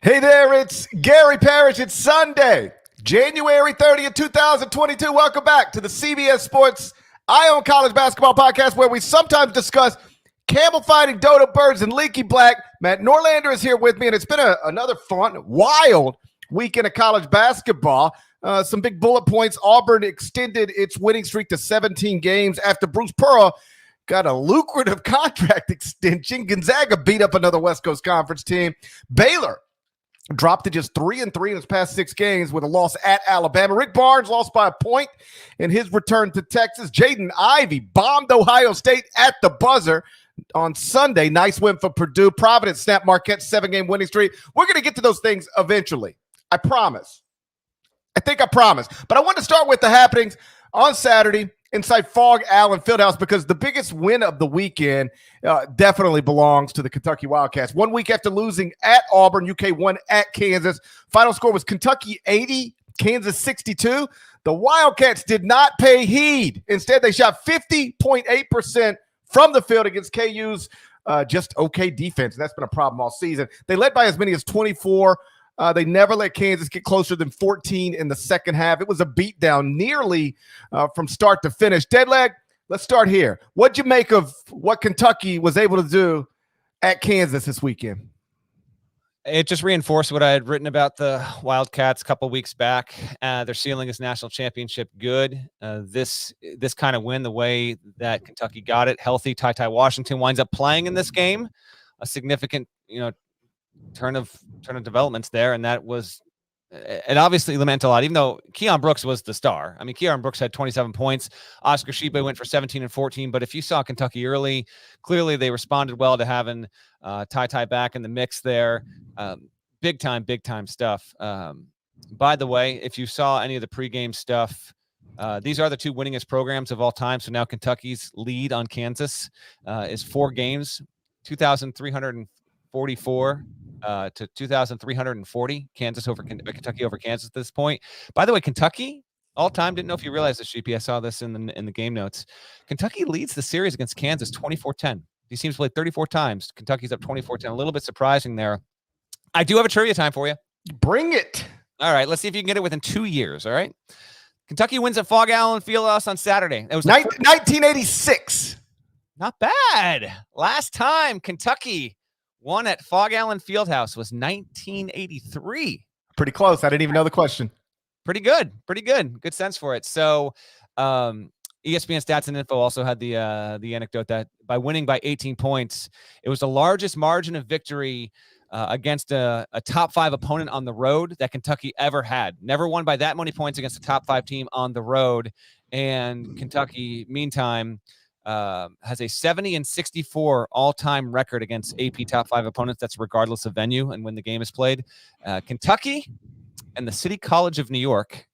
Hey there, it's Gary Parrish. It's Sunday, January 30th, 2022. Welcome back to the CBS Sports Eye on College Basketball Podcast, where we sometimes discuss camel fighting, dodo birds, and leaky black. Matt Norlander is here with me, and it's been another fun, wild weekend of college basketball. Some big bullet points. Auburn extended its winning streak to 17 games after Bruce Pearl got a lucrative contract extension. Gonzaga beat up another West Coast Conference team. Baylor dropped to just 3-3 in his past 6 games with a loss at Alabama. Rick Barnes lost by a point in his return to Texas. Jaden Ivey bombed Ohio State at the buzzer on Sunday. Nice win for Purdue. Providence snapped Marquette's 7-game winning streak. We're going to get to those things eventually. I promise. I think I promise. But I want to start with the happenings on Saturday inside Phog Allen Fieldhouse, because the biggest win of the weekend definitely belongs to the Kentucky Wildcats. 1 week after losing at Auburn, UK won at Kansas. Final score was Kentucky 80, Kansas 62. The Wildcats did not pay heed. Instead, they shot 50.8% from the field against KU's just okay defense. And that's been a problem all season. They led by as many as 24. They never let Kansas get closer than 14 in the second half. It was a beatdown nearly from start to finish. Deadleg, let's start here. What'd you make of what Kentucky was able to do at Kansas this weekend? It just reinforced what I had written about the Wildcats a couple weeks back. Their ceiling is national championship good. This kind of win, the way that Kentucky got it, healthy. Ty Washington winds up playing in this game, a significant, turn of developments there, and that was it obviously meant a lot, even though Keon Brooks was the star. I mean, Keon Brooks had 27 points. Oscar Tshiebwe went for 17 and 14, but if you saw Kentucky early, clearly they responded well to having Ty back in the mix there. Big time stuff. By the way, if you saw any of the pregame stuff, these are the 2 winningest programs of all time. So now Kentucky's lead on Kansas is 4 games, 2,344 to 2,340. Kansas over Kentucky over Kansas at this point. By the way, Kentucky all time, didn't know if you realized this, GP. I saw this in the game notes. Kentucky leads the series against Kansas 24-10. These teams played 34 times. Kentucky's up 24-10. A little bit surprising there. I do have a trivia time for you. Bring it. All right, let's see if you can get it within 2 years. All right. Kentucky wins at Phog Allen Fieldhouse on Saturday. It was 1986. Not bad. Last time Kentucky won at Phog Allen Fieldhouse was 1983. Pretty close. I didn't even know the question. Pretty good. Good sense for it. So ESPN Stats and Info also had the anecdote that by winning by 18 points, it was the largest margin of victory against a top 5 opponent on the road that Kentucky ever had. Never won by that many points against a top 5 team on the road. And Kentucky, meantime, has a 70-64 all-time record against AP top 5 opponents. That's regardless of venue and when the game is played. Kentucky and the City College of New York,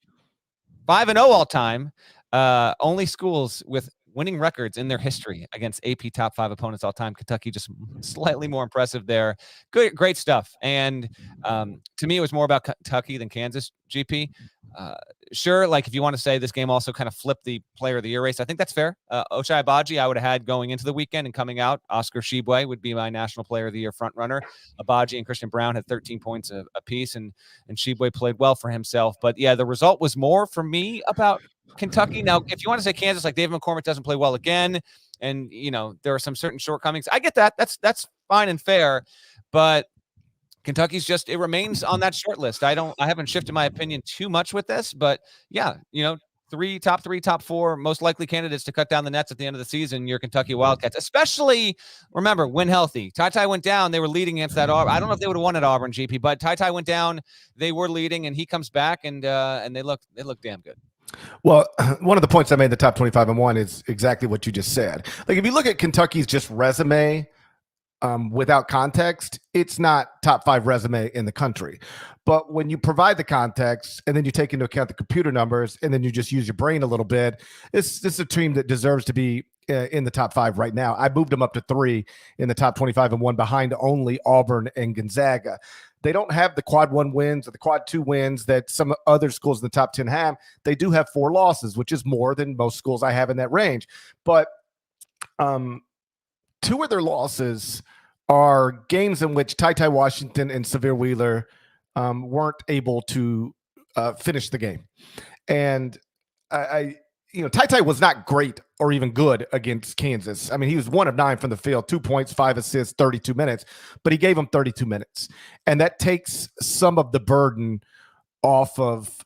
5-0 all-time. Only schools with winning records in their history against AP top 5 opponents all time. Kentucky just slightly more impressive there. Great stuff. And to me, it was more about Kentucky than Kansas, GP. Sure, like if you want to say this game also kind of flipped the player of the year race, I think that's fair. Ochai Agbaji, I would have had going into the weekend, and coming out, Oscar Tshiebwe would be my national player of the year front runner. Agbaji and Christian Brown had 13 points apiece, and Tshiebwe played well for himself. But yeah, the result was more for me about Kentucky. Now, if you want to say Kansas, like David McCormick doesn't play well again, and there are some certain shortcomings, I get that. That's fine and fair, but Kentucky's it remains on that short list. I haven't shifted my opinion too much with this, but yeah, top three, top 4 most likely candidates to cut down the nets at the end of the season. Your Kentucky Wildcats, especially remember when healthy. Ty went down. They were leading against that Auburn. I don't know if they would have won at Auburn, GP, but Ty went down. They were leading, and he comes back, and they look damn good. Well, one of the points I made in the top 25 and 1 is exactly what you just said. Like if you look at Kentucky's just resume, without context, it's not top 5 resume in the country. But when you provide the context and then you take into account the computer numbers and then you just use your brain a little bit, this is a team that deserves to be in the top 5 right now. I moved them up to 3 in the top 25 and 1 behind only Auburn and Gonzaga. They don't have the quad 1 wins or the quad 2 wins that some other schools in the top 10 have. They do have 4 losses, which is more than most schools I have in that range. But 2 of their losses are games in which Ty Washington and Severe Wheeler weren't able to finish the game. And Ty was not great or even good against Kansas. I mean, he was 1 of 9 from the field, 2 points, 5 assists, 32 minutes, but he gave them 32 minutes. And that takes some of the burden off of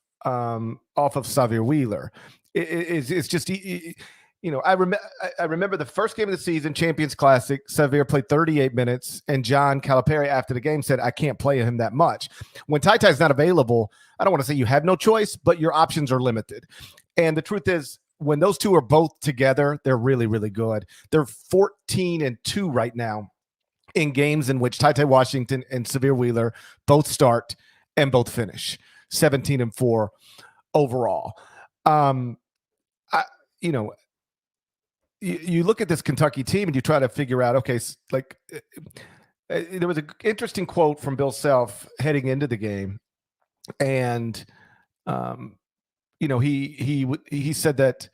Xavier Wheeler. It's just, I remember the first game of the season, Champions Classic, Xavier played 38 minutes, and John Calipari after the game said, I can't play him that much. When Ty's not available, I don't want to say you have no choice, but your options are limited. And the truth is, when those two are both together, they're really, really good. They're 14-2 right now in games in which Ty Washington and Severe Wheeler both start and both finish. 17-4 overall. You look at this Kentucky team and you try to figure out, okay, like there was an interesting quote from Bill Self heading into the game, and he said that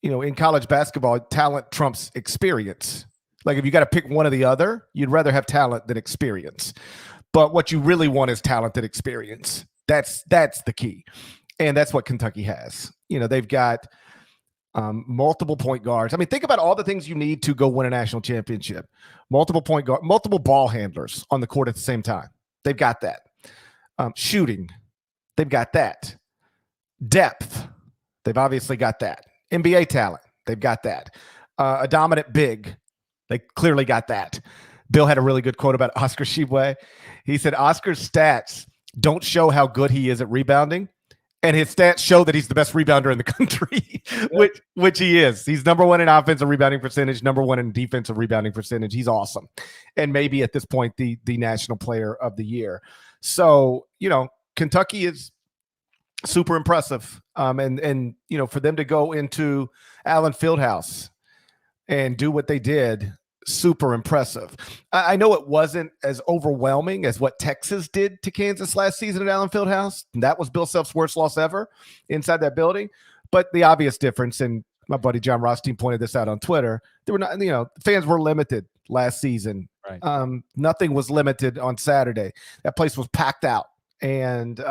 in college basketball, talent trumps experience. Like if you got to pick one or the other, you'd rather have talent than experience. But what you really want is talent and experience. That's the key, and that's what Kentucky has. They've got multiple point guards. I mean, think about all the things you need to go win a national championship. Multiple point guard, multiple ball handlers on the court at the same time. They've got that. Shooting, they've got that. Depth, they've obviously got that. NBA talent, they've got that. A dominant big, they clearly got that. Bill had a really good quote about Oscar Tshiebwe. He said, Oscar's stats don't show how good he is at rebounding, and his stats show that he's the best rebounder in the country, which he is. He's number 1 in offensive rebounding percentage, number 1 in defensive rebounding percentage. He's awesome. And maybe at this point, the national player of the year. So, Kentucky is super impressive. And for them to go into Allen Fieldhouse and do what they did, super impressive. I know it wasn't as overwhelming as what Texas did to Kansas last season at Allen Fieldhouse. That was Bill Self's worst loss ever inside that building. But the obvious difference, and my buddy John Rothstein pointed this out on Twitter, they were not, fans were limited last season. Right. Nothing was limited on Saturday. That place was packed out. And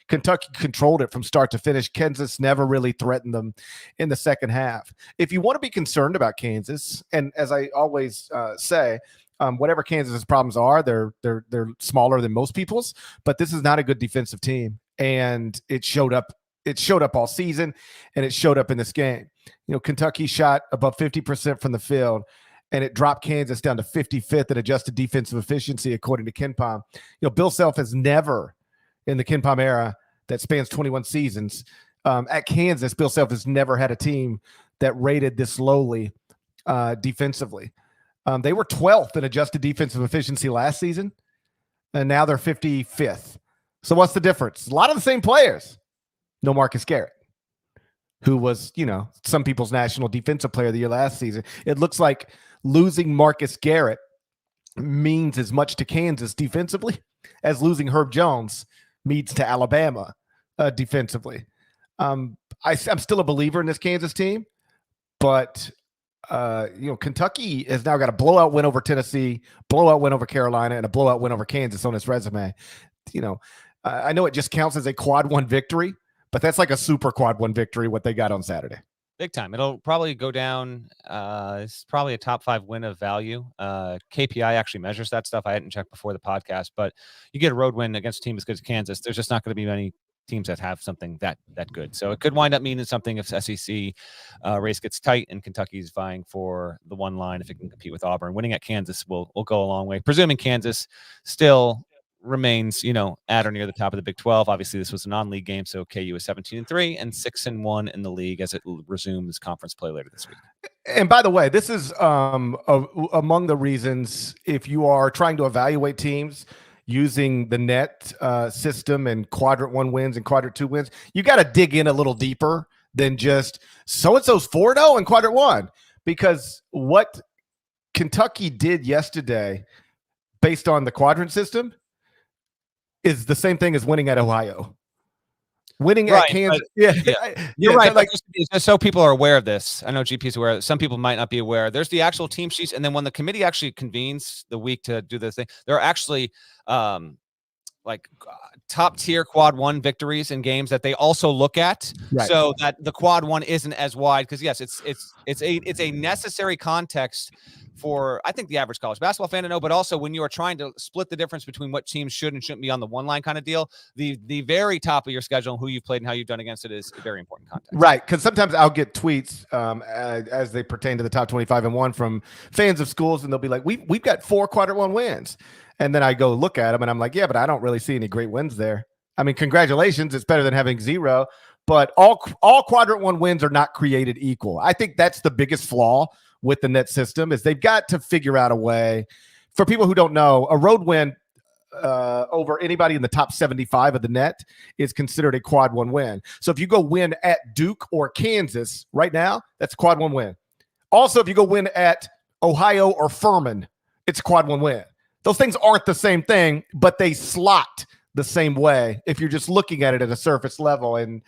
Kentucky controlled it from start to finish. Kansas never really threatened them in the second half. If you want to be concerned about Kansas, and as I always say, whatever Kansas's problems are, they're smaller than most people's. But this is not a good defensive team, and it showed up. It showed up all season, and it showed up in this game. Kentucky shot above 50% from the field, and it dropped Kansas down to 55th in adjusted defensive efficiency, according to KenPom. Bill Self has never, in the KenPom era that spans 21 seasons, at Kansas, Bill Self has never had a team that rated this lowly defensively. They were 12th in adjusted defensive efficiency last season, and now they're 55th. So what's the difference? A lot of the same players. No Marcus Garrett, who was, some people's national defensive player of the year last season. It looks like losing Marcus Garrett means as much to Kansas defensively as losing Herb Jones means to Alabama defensively. I'm still a believer in this Kansas team, but Kentucky has now got a blowout win over Tennessee, blowout win over Carolina, and a blowout win over Kansas on its resume. I know it just counts as a quad 1 victory, but that's like a super quad 1 victory, what they got on Saturday. Big time. It'll probably go down. It's probably a top 5 win of value. KPI actually measures that stuff. I hadn't checked before the podcast, but you get a road win against a team as good as Kansas. There's just not going to be many teams that have something that good. So it could wind up meaning something if SEC race gets tight and Kentucky's vying for the 1 line. If it can compete with Auburn, winning at Kansas will go a long way. Presuming Kansas still remains, at or near the top of the Big 12. Obviously, this was a non-league game, so KU is 17-3 and 6-1 in the league as it resumes conference play later this week. And by the way, this is among the reasons, if you are trying to evaluate teams using the net system and quadrant 1 wins and quadrant 2 wins, you got to dig in a little deeper than just so-and-so's 4-0 in quadrant 1, because what Kentucky did yesterday based on the quadrant system is the same thing as winning at Ohio. winning Right, at Kansas. but- Yeah, You're yeah, right. so, like, Just so people are aware of this. I know GP is aware. Some people might not be aware. There's the actual team sheets, and then when the committee actually convenes the week to do this thing, there are actually like top tier quad one victories in games that they also look at, right. so that the quad one isn't as wide. Because yes, it's a necessary context for, I think, the average college basketball fan to know, but also when you are trying to split the difference between what teams should and shouldn't be on the one line kind of deal, the very top of your schedule, who you've played and how you've done against it is a very important context. Right, because sometimes I'll get tweets as they pertain to the top 25 and one from fans of schools, and they'll be like, "We've got 4 quadrant one wins," and then I go look at them, and I'm like, "Yeah, but I don't really see any great wins there." I mean, congratulations, it's better than having 0, but all quadrant one wins are not created equal. I think that's the biggest flaw with the net system, is they've got to figure out a way. For people who don't know, a road win over anybody in the top 75 of the net is considered a quad one win. So if you go win at Duke or Kansas right now, that's a quad one win. Also, if you go win at Ohio or Furman, it's a quad one win. Those things aren't the same thing, but they slot the same way if you're just looking at it at a surface level. And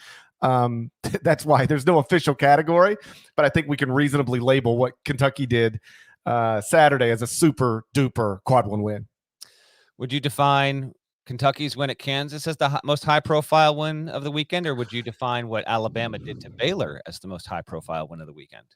that's why there's no official category, but I think we can reasonably label what Kentucky did Saturday as a super duper quad one win. Would you define Kentucky's win at Kansas as the most high-profile win of the weekend, or would you define what Alabama did to Baylor as the most high-profile win of the weekend?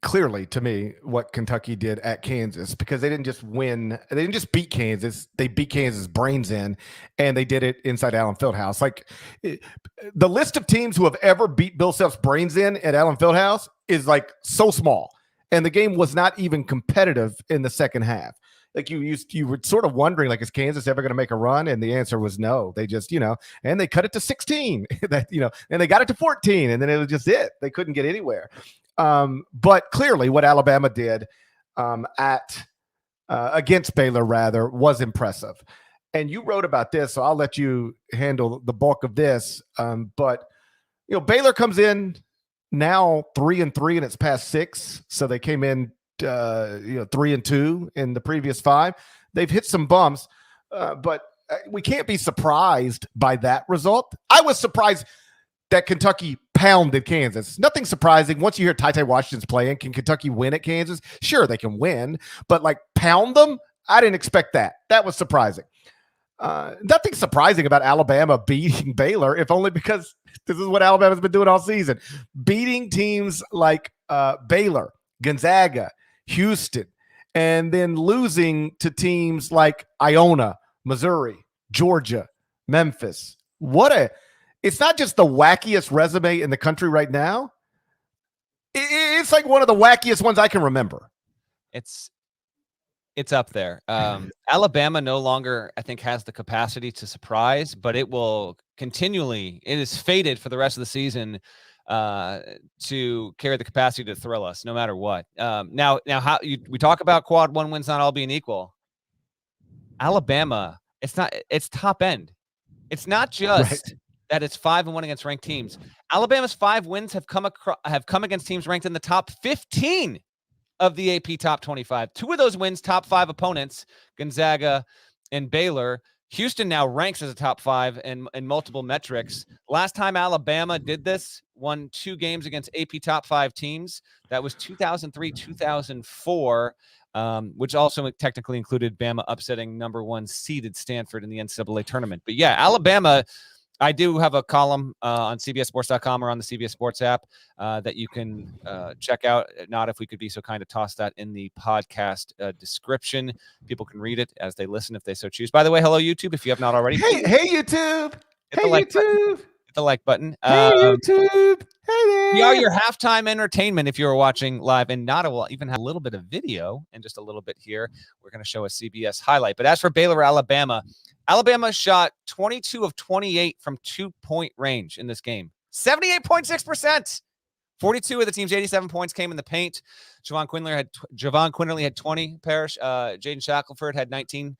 Clearly, to me, what Kentucky did at Kansas, because they didn't just win, they didn't just beat Kansas, they beat Kansas' brains in, and they did it inside Allen Fieldhouse. Like, the list of teams who have ever beat Bill Self's brains in at Allen Fieldhouse is like so small, and the game was not even competitive in the second half. Like you were sort of wondering, like, is Kansas ever going to make a run? And the answer was no. They just, and they cut it to 16, and they got it to 14, and then it was just it. They couldn't get anywhere. But clearly, what Alabama did against Baylor rather was impressive. And you wrote about this, so I'll let you handle the bulk of this. But Baylor comes in now 3-3 in its past 6, so they came in 3-2 in the previous 5. They've hit some bumps, but we can't be surprised by that result. I was surprised that Kentucky pounded Kansas. Nothing surprising. Once you hear Ty Washington's playing, can Kentucky win at Kansas? Sure, they can win, but like pound them? I didn't expect that. That was surprising. Nothing surprising about Alabama beating Baylor, if only because this is what Alabama's been doing all season. Beating teams like Baylor, Gonzaga, Houston, and then losing to teams like Iona, Missouri, Georgia, Memphis. It's not just the wackiest resume in the country right now. It's like one of the wackiest ones I can remember. It's up there. Alabama no longer, I think, has the capacity to surprise, but it will continually, it is fated for the rest of the season to carry the capacity to thrill us no matter what. Now we talk about quad one wins not all being equal. Alabama, it's top end. It's not just that it's 5-1 against ranked teams. Alabama's 5 wins have come against teams ranked in the top 15 of the AP top 25. 2 of those wins, top 5 opponents, Gonzaga and Baylor. Houston now ranks as a top 5 in multiple metrics. Last time Alabama did this, won 2 games against AP top 5 teams. That was 2003, 2004, which also technically included Bama upsetting number 1 seeded Stanford in the NCAA tournament. But yeah, Alabama, I do have a column on CBSSports.com or on the CBS Sports app that you can check out. Not if we could be so kind to toss that in the podcast description. People can read it as they listen if they so choose. By the way, hello, YouTube. If you have not already. Hey, YouTube. Hey, YouTube. Hit the like button. Hey, YouTube. Hey there. We are your halftime entertainment if you're watching live, and we'll even have a little bit of video and just a little bit here. We're going to show a CBS highlight. But as for Baylor, Alabama shot 22 of 28 from 2-point range in this game. 78.6%. 42 of the team's 87 points came in the paint. Javon Quinterly had 20. Parrish. Jaden Shackelford had 19.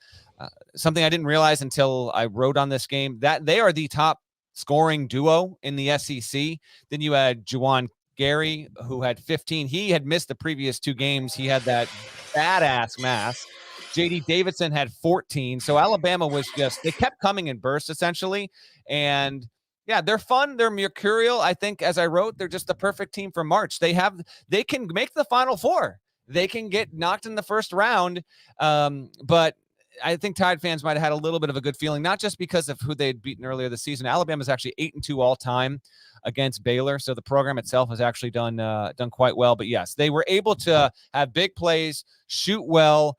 Something I didn't realize until I wrote on this game, that they are the top scoring duo in the SEC. Then you had Juwan Gary, who had 15. He had missed the previous 2 games. He had that badass mask. J.D. Davidson had 14. So Alabama was they kept coming in bursts essentially. And yeah, they're fun. They're mercurial. I think, as I wrote, they're just the perfect team for March. They can make the Final Four. They can get knocked in the first round. But I think Tide fans might have had a little bit of a good feeling, not just because of who they'd beaten earlier this season. Alabama's actually 8-2 all time against Baylor. So the program itself has actually done quite well. But yes, they were able to have big plays, shoot well.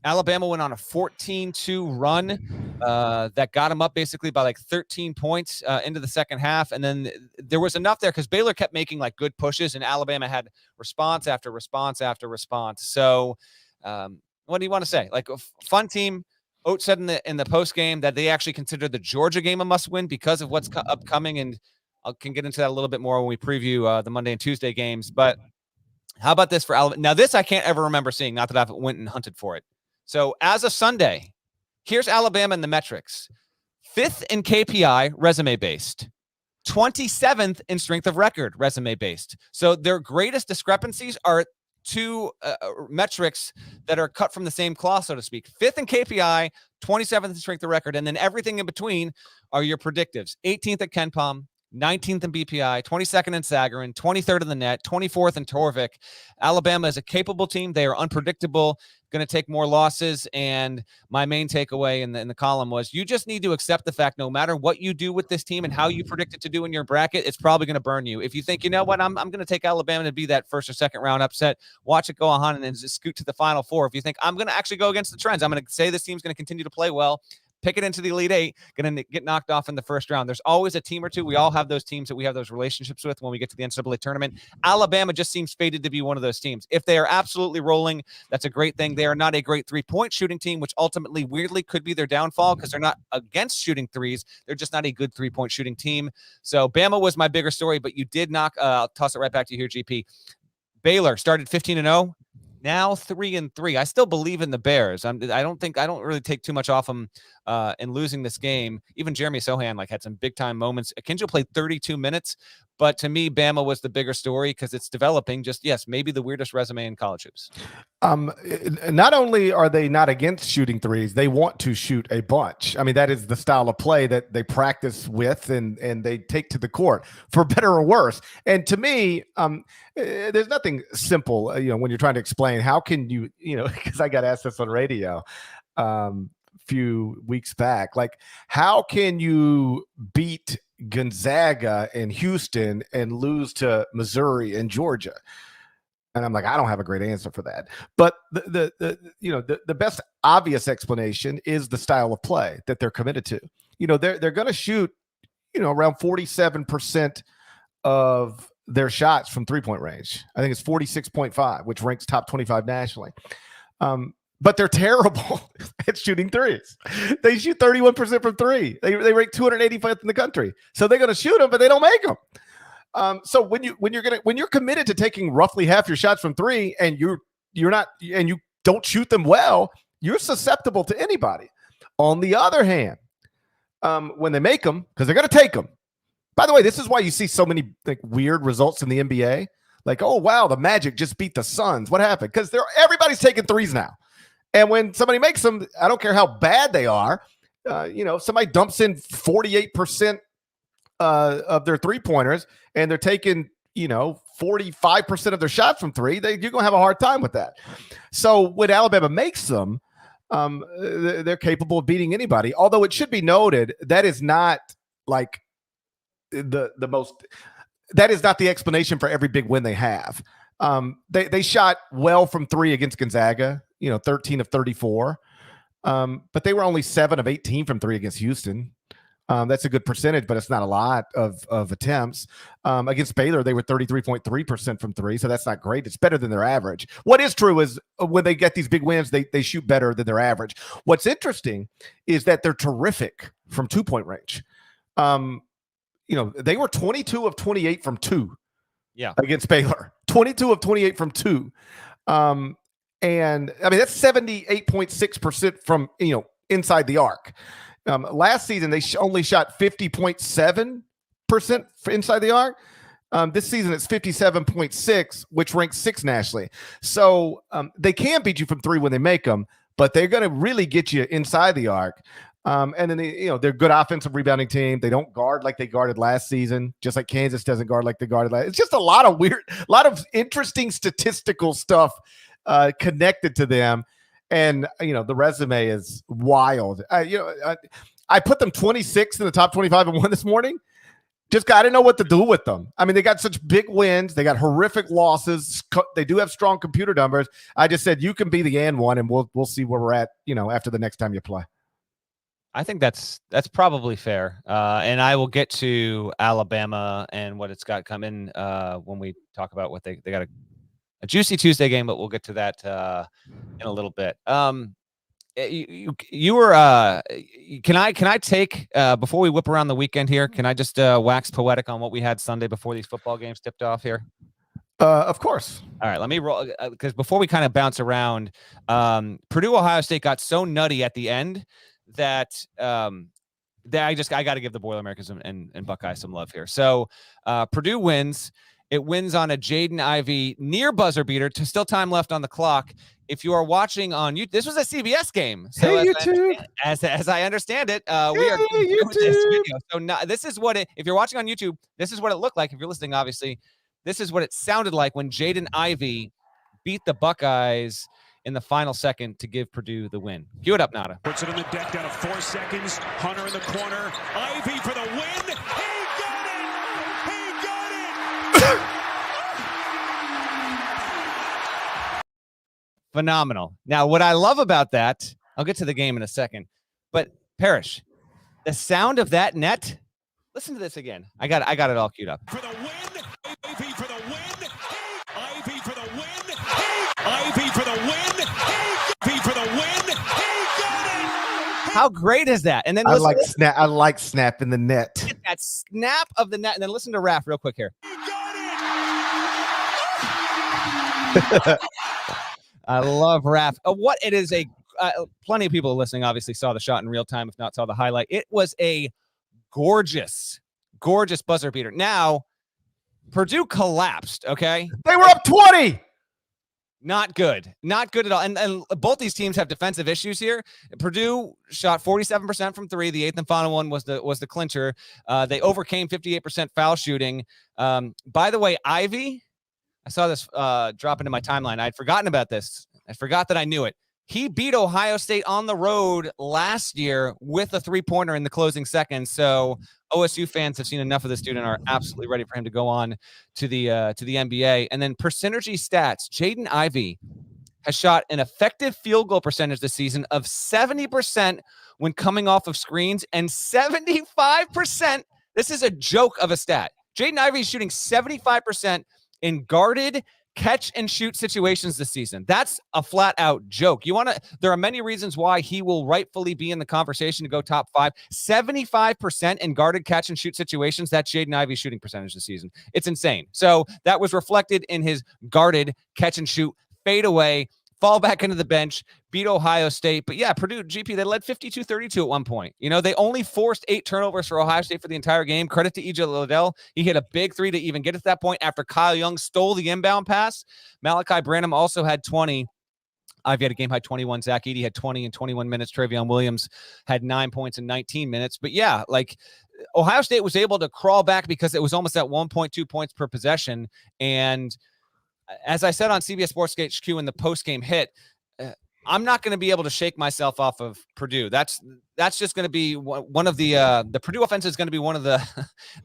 Alabama went on a 14-2 run that got them up basically by like 13 points into the second half. And then there was enough there because Baylor kept making like good pushes and Alabama had response after response after response. So what do you want to say? Like a fun team. Oates said in the post game that they actually consider the Georgia game a must win because of what's upcoming. And I can get into that a little bit more when we preview the Monday and Tuesday games. But how about this for Alabama? Now, this I can't ever remember seeing, not that I've went and hunted for it. So as of Sunday, here's Alabama in the metrics. 5th in KPI, resume-based. 27th in strength of record, resume-based. So their greatest discrepancies are two metrics that are cut from the same cloth, so to speak. 5th in KPI, 27th in strength of record, and then everything in between are your predictives. 18th at KenPom, 19th in BPI, 22nd in Sagarin, 23rd in the net, 24th in Torvik. Alabama is a capable team. They are unpredictable, going to take more losses. And my main takeaway in the column was you just need to accept the fact no matter what you do with this team and how you predict it to do in your bracket, it's probably going to burn you. If you think, you know what, I'm going to take Alabama to be that first or second round upset, watch it go on and then just scoot to the Final Four. If you think I'm going to actually go against the trends, I'm going to say this team's going to continue to play well, pick it into the Elite Eight, going to get knocked off in the first round. There's always a team or two. We all have those teams that we have those relationships with when we get to the NCAA tournament. Alabama just seems fated to be one of those teams. If they are absolutely rolling, that's a great thing. They are not a great three-point shooting team, which ultimately, weirdly, could be their downfall because they're not against shooting threes. They're just not a good three-point shooting team. So Bama was my bigger story, but you did knock, I'll toss it right back to you here, GP. Baylor started 15-0. Now 3-3. I still believe in the Bears. I don't really take too much off them in losing this game. Even Jeremy Sohan had some big time moments. Akinjo played 32 minutes, but to me, Bama was the bigger story because it's developing. Just maybe the weirdest resume in college hoops. Not only are they not against shooting threes, they want to shoot a bunch. I mean, that is the style of play that they practice with and they take to the court for better or worse. And to me, there's nothing simple, when you're trying to explain how can you, because I got asked this on radio few weeks back, how can you beat Gonzaga and Houston and lose to Missouri and Georgia? And I'm like, I don't have a great answer for that. But the best obvious explanation is the style of play that they're committed to. They're going to shoot, around 47% of their shots from 3-point range. I think it's 46.5, which ranks top 25 nationally. But they're terrible at shooting threes. They shoot 31% from three. They rank 285th in the country. So they're going to shoot them, but they don't make them. So when you're committed to taking roughly half your shots from three, and you don't shoot them well, you're susceptible to anybody. On the other hand, when they make them, because they're going to take them. By the way, this is why you see so many weird results in the NBA. Oh wow, the Magic just beat the Suns. What happened? Because everybody's taking threes now. And when somebody makes them, I don't care how bad they are. If somebody dumps in 48% of their three-pointers and they're taking, 45% of their shots from three, you're going to have a hard time with that. So when Alabama makes them, they're capable of beating anybody. Although it should be noted, that is not the most – that is not the explanation for every big win they have. They shot well from three against Gonzaga, 13 of 34. But they were only 7 of 18 from three against Houston. That's a good percentage, but it's not a lot of attempts. Against Baylor, they were 33.3% from three, so that's not great. It's better than their average. What is true is when they get these big wins, they shoot better than their average. What's interesting is that they're terrific from 2-point range. They were 22 of 28 from two. Yeah, against Baylor, 22 of 28 from two. And I mean, that's 78.6% from, inside the arc. Last season, they only shot 50.7% inside the arc. This season it's 57.6, which ranks 6th nationally. So they can beat you from 3 when they make them, but they're going to really get you inside the arc. And then they're a good offensive rebounding team. They don't guard like they guarded last season, just like Kansas doesn't guard like they guarded last. It's just a lot of interesting statistical stuff connected to them. And the resume is wild. I put them 26th in the top 25 and 1 this morning. I didn't know what to do with them. I mean, they got such big wins. They got horrific losses. They do have strong computer numbers. I just said you can be the and one, and we'll see where we're at. After the next time you play. I think that's probably fair. And I will get to Alabama and what it's got coming when we talk about what they got a juicy Tuesday game, but we'll get to that in a little bit. You were can I take before we whip around the weekend here, can I just wax poetic on what we had Sunday before these football games tipped off here? Of course. All right, let me roll because before we kind of bounce around, Purdue Ohio State got so nutty at the end that I got to give the Boilermakers and Buckeyes some love here. So Purdue wins. It wins on a Jaden Ivey near buzzer beater. Still time left on the clock. If you are watching on YouTube, this was a CBS game. So hey, YouTube. As I understand it, we are YouTube. This video. So this is what if you're watching on YouTube, this is what it looked like. If you're listening, obviously, this is what it sounded like when Jaden Ivey beat the Buckeyes in the final second to give Purdue the win. Cue it up, Nada. Puts it on the deck down to 4 seconds. Hunter in the corner. Ivey for the win. Phenomenal. Now, what I love about that, I'll get to the game in a second, but Parrish, the sound of that net, listen to this again. I got it all queued up. For the win, Ivey for the win, Ivey for the win, Ivey for the win, Ivey for the win, he got it! How great is that? And then I like snapping the net. That snap of the net, and then listen to Raph real quick here. He got it! I love Raph. What it is plenty of people listening obviously saw the shot in real time, if not saw the highlight. It was a gorgeous buzzer beater. Now, Purdue collapsed, okay? They were up 20. Not good at all. And both these teams have defensive issues here. Purdue shot 47% from 3. The 8th and final one was the clincher. They overcame 58% foul shooting. By the way, Ivey, I saw this drop into my timeline. I'd forgotten about this. I forgot that I knew it. He beat Ohio State on the road last year with a 3-pointer in the closing seconds. So OSU fans have seen enough of this dude and are absolutely ready for him to go on to the NBA. And then per synergy stats, Jaden Ivey has shot an effective field goal percentage this season of 70% when coming off of screens and 75%. This is a joke of a stat. Jaden Ivey is shooting 75% in guarded catch and shoot situations this season. That's a flat out joke. There are many reasons why he will rightfully be in the conversation to go top 5. 75% in guarded catch and shoot situations. That's Jaden Ivey's shooting percentage this season. It's insane. So that was reflected in his guarded catch and shoot, fade away, fall back into the bench, beat Ohio State. But yeah, Purdue, GP, they led 52-32 at one point. They only forced 8 turnovers for Ohio State for the entire game. Credit to EJ Liddell. He hit a big 3 to even get to that point after Kyle Young stole the inbound pass. Malachi Branham also had 20. Ivey had a game high 21. Zach Edey had 20 in 21 minutes. Travion Williams had 9 points in 19 minutes. But yeah, Ohio State was able to crawl back because it was almost at 1.2 points per possession. And as I said on CBS Sports HQ in the post-game hit, I'm not going to be able to shake myself off of Purdue. That's just going to be one of the Purdue offense is going to be one of the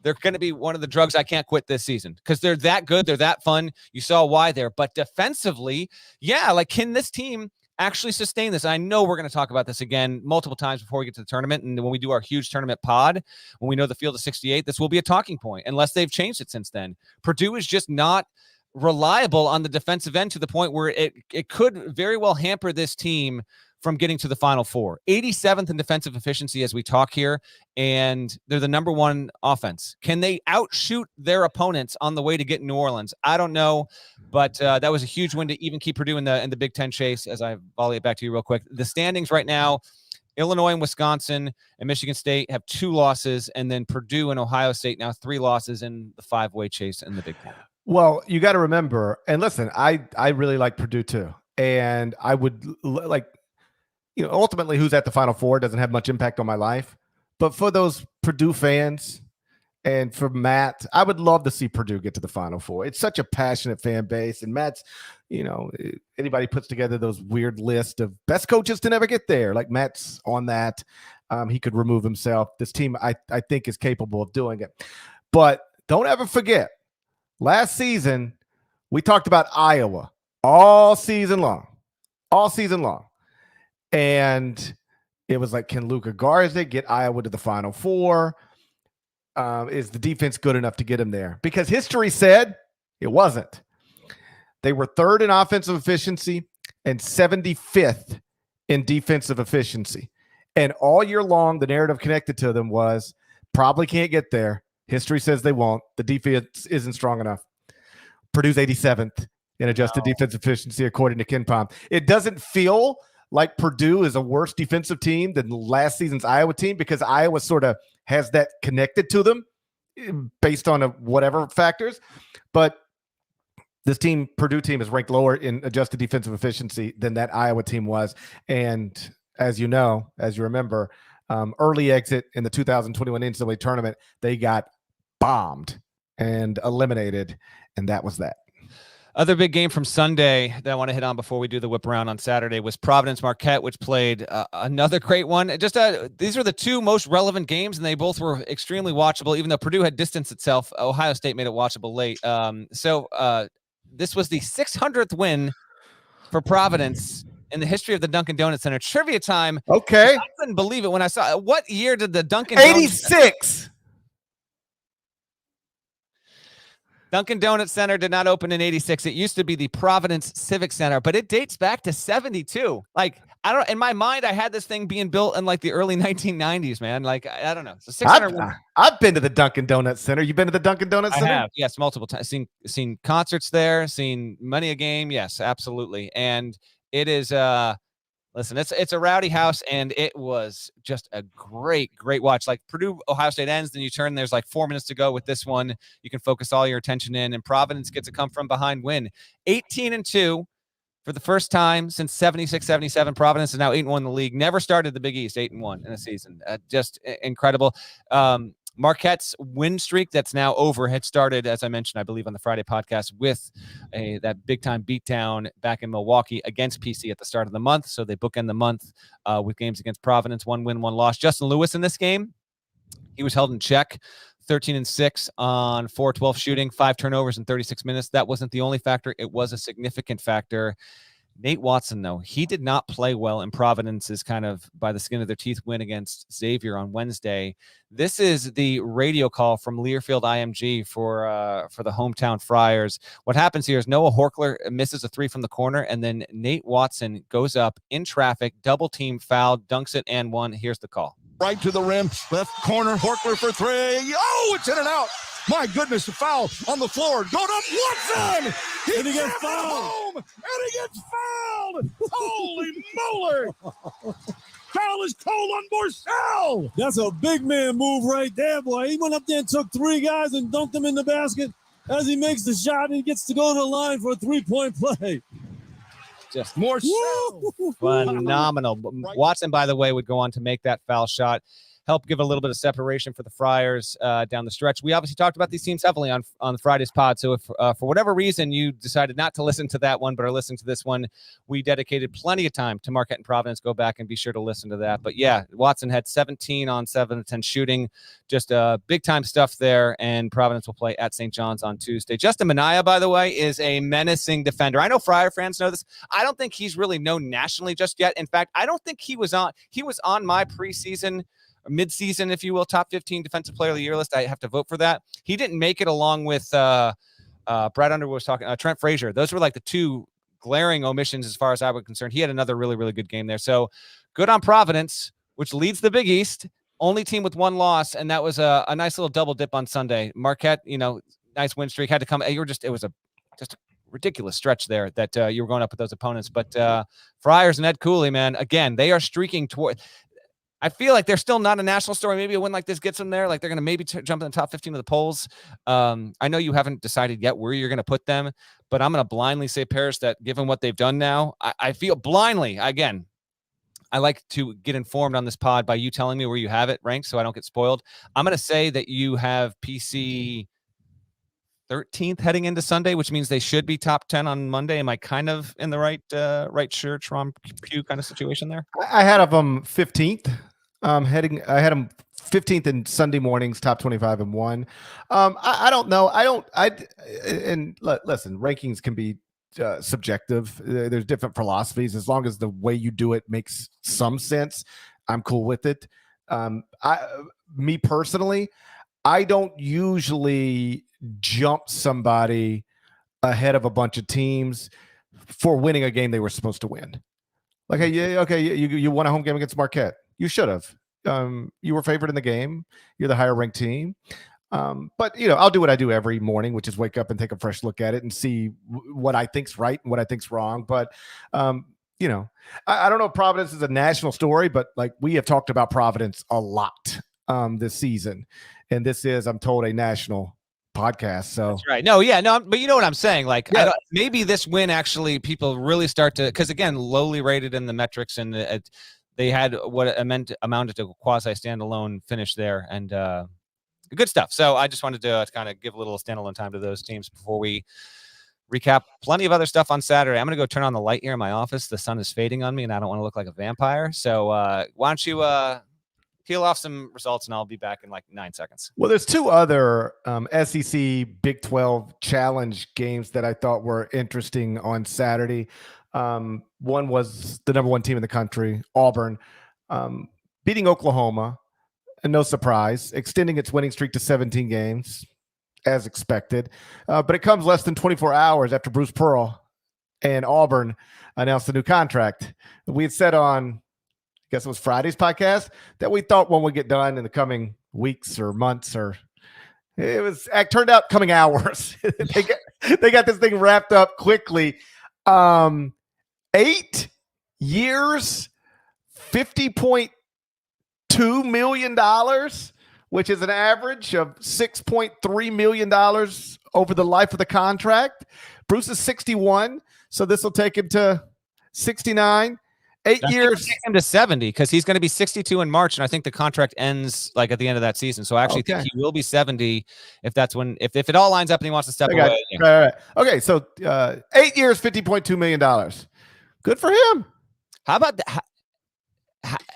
they're going to be one of the drugs I can't quit this season because they're that good, they're that fun. You saw why there, but defensively, yeah, can this team actually sustain this? I know we're going to talk about this again multiple times before we get to the tournament, and when we do our huge tournament pod, when we know the field is 68, this will be a talking point unless they've changed it since then. Purdue is just not reliable on the defensive end to the point where it could very well hamper this team from getting to the Final Four. 87th in defensive efficiency as we talk here, and they're the number 1 offense. Can they outshoot their opponents on the way to get New Orleans? I don't know, but that was a huge win to even keep Purdue in the Big Ten chase. As I volley it back to you real quick, the standings right now, Illinois and Wisconsin and Michigan State have 2 losses, and then Purdue and Ohio State now 3 losses in the 5-way chase in the Big Ten. Well, you got to remember, and listen, I really like Purdue too, and I would like, ultimately who's at the Final Four doesn't have much impact on my life, but for those Purdue fans and for Matt, I would love to see Purdue get to the Final Four. It's such a passionate fan base, and Matt's, anybody puts together those weird lists of best coaches to never get there, like Matt's on that. He could remove himself. This team, I think, is capable of doing it. But don't ever forget, last season, we talked about Iowa all season long. And it was like, can Luka Garza get Iowa to the Final Four? Is the defense good enough to get him there? Because history said it wasn't. They were 3rd in offensive efficiency and 75th in defensive efficiency. And all year long, the narrative connected to them was probably can't get there. History says they won't. The defense isn't strong enough. Purdue's 87th in adjusted defensive efficiency, according to KenPom. It doesn't feel like Purdue is a worse defensive team than last season's Iowa team because Iowa sort of has that connected to them based on whatever factors. But this team, Purdue team, is ranked lower in adjusted defensive efficiency than that Iowa team was. And as you remember, early exit in the 2021 NCAA tournament, they got bombed and eliminated, and that was that. Other big game from Sunday that I want to hit on before we do the whip around on Saturday was Providence Marquette, which played another great one. These are the 2 most relevant games, and they both were extremely watchable, even though Purdue had distanced itself. Ohio State made it watchable late. This was the 600th win for Providence in the history of the Dunkin' Donuts Center. Trivia time. Okay. I couldn't believe it when I saw it. What year did the Dunkin' 86. Dunkin' Donuts Center did not open in 86. It used to be the Providence Civic Center, but it dates back to 72. Like, in my mind, I had this thing being built in like the early 1990s, man. Like, I don't know. So 600. I've been to the Dunkin' Donuts Center. You been to the Dunkin' Donuts Center? I have, yes, multiple times. Seen concerts there, seen many a game. Yes, absolutely. And it is, listen, it's a rowdy house, and it was just a great watch. Like Purdue, Ohio State ends, then you turn, there's like 4 minutes to go with this one. You can focus all your attention in, and Providence gets a come from behind win. 18-2 for the first time since 76-77. Providence is now 8-1 in the league. Never started the Big East 8-1 in a season. Just incredible. Marquette's win streak that's now over had started, as I mentioned, I believe on the Friday podcast, with that big-time beatdown back in Milwaukee against PC at the start of the month. So they bookend the month with games against Providence, 1 win, 1 loss. Justin Lewis in this game, he was held in check, 13-6 on 4-12 shooting, 5 turnovers in 36 minutes. That wasn't the only factor. It was a significant factor. Nate Watson, though, he did not play well in Providence's kind of by the skin of their teeth win against Xavier on Wednesday. This is the radio call from Learfield IMG for the hometown Friars. What happens here is Noah Horkler misses a 3 from the corner, and then Nate Watson goes up in traffic, double team foul, dunks it and 1. Here's the call. Right to the rim, left corner, Horkler for 3. Oh, it's in and out. My goodness, a foul on the floor. Going up, Watson! And he gets fouled. And he gets fouled! Holy moly! Foul is called on Borsell! That's a big man move right there, boy. He went up there and took 3 guys and dunked them in the basket. As he makes the shot, he gets to go to the line for a 3-point play. Just more phenomenal. Watson, by the way, would go on to make that foul shot, help give a little bit of separation for the Friars down the stretch. We obviously talked about these teams heavily on Friday's pod. So if for whatever reason you decided not to listen to that one, but are listening to this one, we dedicated plenty of time to Marquette and Providence. Go back and be sure to listen to that. But yeah, Watson had 17 on 7 of 10 shooting, just big time stuff there. And Providence will play at St. John's on Tuesday. Justin Minaya, by the way, is a menacing defender. I know Friar fans know this. I don't think he's really known nationally just yet. In fact, I don't think he was on my preseason, mid-season, if you will, top 15 defensive player of the year list. I have to vote for that. He didn't make it along with Brad Underwood was talking, Trent Frazier. Those were like the 2 glaring omissions as far as I was concerned. He had another really, really good game there. So good on Providence, which leads the Big East. Only team with 1 loss, and that was a nice little double dip on Sunday. Marquette, nice win streak, had to come. It was just a ridiculous stretch there that you were going up with those opponents. But Friars and Ed Cooley, man, again, they are streaking toward – I feel like they're still not a national story. Maybe a win like this gets them there. Like they're going to maybe jump in the top 15 of the polls. I know you haven't decided yet where you're going to put them, but I'm going to blindly say, Parrish, that given what they've done now, I feel blindly, again, I like to get informed on this pod by you telling me where you have it ranked so I don't get spoiled. I'm going to say that you have PC 13th heading into Sunday, which means they should be top 10 on Monday. Am I kind of in the right church, Ron Pugh kind of situation there? I had them 15th. I had them 15th in Sunday mornings, top 25 and 1. I don't know. Listen, rankings can be subjective. There's different philosophies. As long as the way you do it makes some sense, I'm cool with it. Me personally, I don't usually jump somebody ahead of a bunch of teams for winning a game they were supposed to win. Like, hey, yeah, okay, you won a home game against Marquette. You should have. You were favored in the game. You're the higher ranked team. But I'll do what I do every morning, which is wake up and take a fresh look at it and see what I think's right and what I think's wrong. But I don't know if Providence is a national story, but like we have talked about Providence a lot this season, and this is, I'm told, a national podcast. So that's right. No, but you know what I'm saying? Like, yeah. Maybe this win actually people really start to, because again, lowly rated in the metrics, and they had what amounted to a quasi standalone finish there, and good stuff. So I just wanted to kind of give a little standalone time to those teams before we recap plenty of other stuff on Saturday. I'm going to go turn on the light here in my office. The sun is fading on me, and I don't want to look like a vampire. So why don't you peel off some results, and I'll be back in like 9 seconds. Well, there's two other SEC Big 12 challenge games that I thought were interesting on Saturday. One was the number 1 team in the country, Auburn, beating Oklahoma, and no surprise, extending its winning streak to 17 games, as expected. But it comes less than 24 hours after Bruce Pearl and Auburn announced a new contract. We had said on, I guess it was Friday's podcast, that we thought one would get done in the coming weeks or months, or it turned out coming hours. they got this thing wrapped up quickly. 8 years, $50.2 million, which is an average of $6.3 million over the life of the contract. Bruce is 61, so this will take him to 69. 8 years. Take him to 70 because he's going to be 62 in March, and I think the contract ends like at the end of that season. So I actually think he will be 70 if that's when if it all lines up and he wants to step away. Right. Okay, so 8 years, $50.2 million. Good for him. How about that?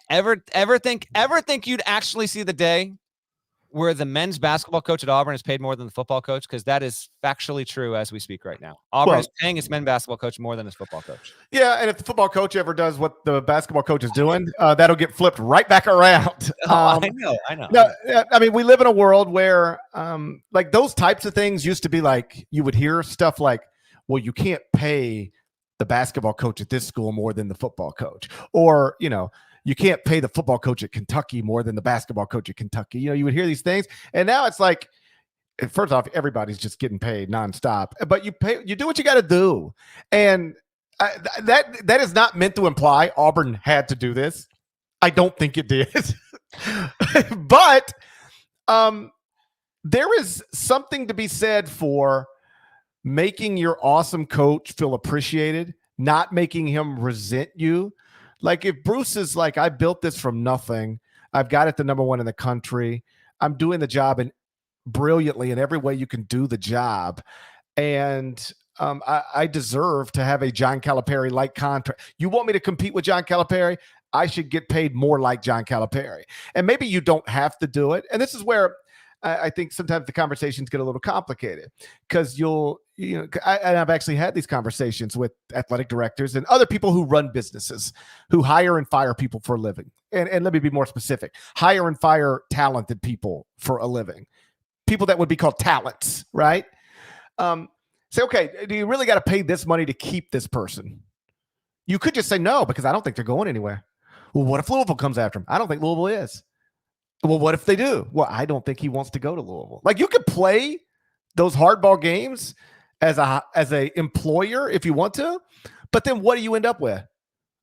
Ever think you'd actually see the day where the men's basketball coach at Auburn is paid more than the football coach? Because that is factually true as we speak right now. Auburn is paying its men's basketball coach more than its football coach. Yeah, and if the football coach ever does what the basketball coach is doing, that'll get flipped right back around. I know. No, I mean, we live in a world where like those types of things used to be like, you would hear stuff like, well, you can't pay the basketball coach at this school more than the football coach. Or, you can't pay the football coach at Kentucky more than the basketball coach at Kentucky. You would hear these things. And now it's like, first off, everybody's just getting paid nonstop, but you do what you got to do. And that is not meant to imply Auburn had to do this. I don't think it did. But there is something to be said for making your awesome coach feel appreciated, not making him resent you. Like if Bruce is like, I built this from nothing. I've got it the number 1 in the country. I'm doing the job brilliantly in every way you can do the job. And I deserve to have a John Calipari-like contract. You want me to compete with John Calipari? I should get paid more like John Calipari. And maybe you don't have to do it. And this is where I think sometimes the conversations get a little complicated because I've actually had these conversations with athletic directors and other people who run businesses who hire and fire people for a living. And let me be more specific, hire and fire talented people for a living, people that would be called talents, right? Say, okay, do you really got to pay this money to keep this person? You could just say no, because I don't think they're going anywhere. Well, what if Louisville comes after him? I don't think Louisville is. Well, what if they do? Well, I don't think he wants to go to Louisville. Like, you could play those hardball games as a employer if you want to, but then what do you end up with?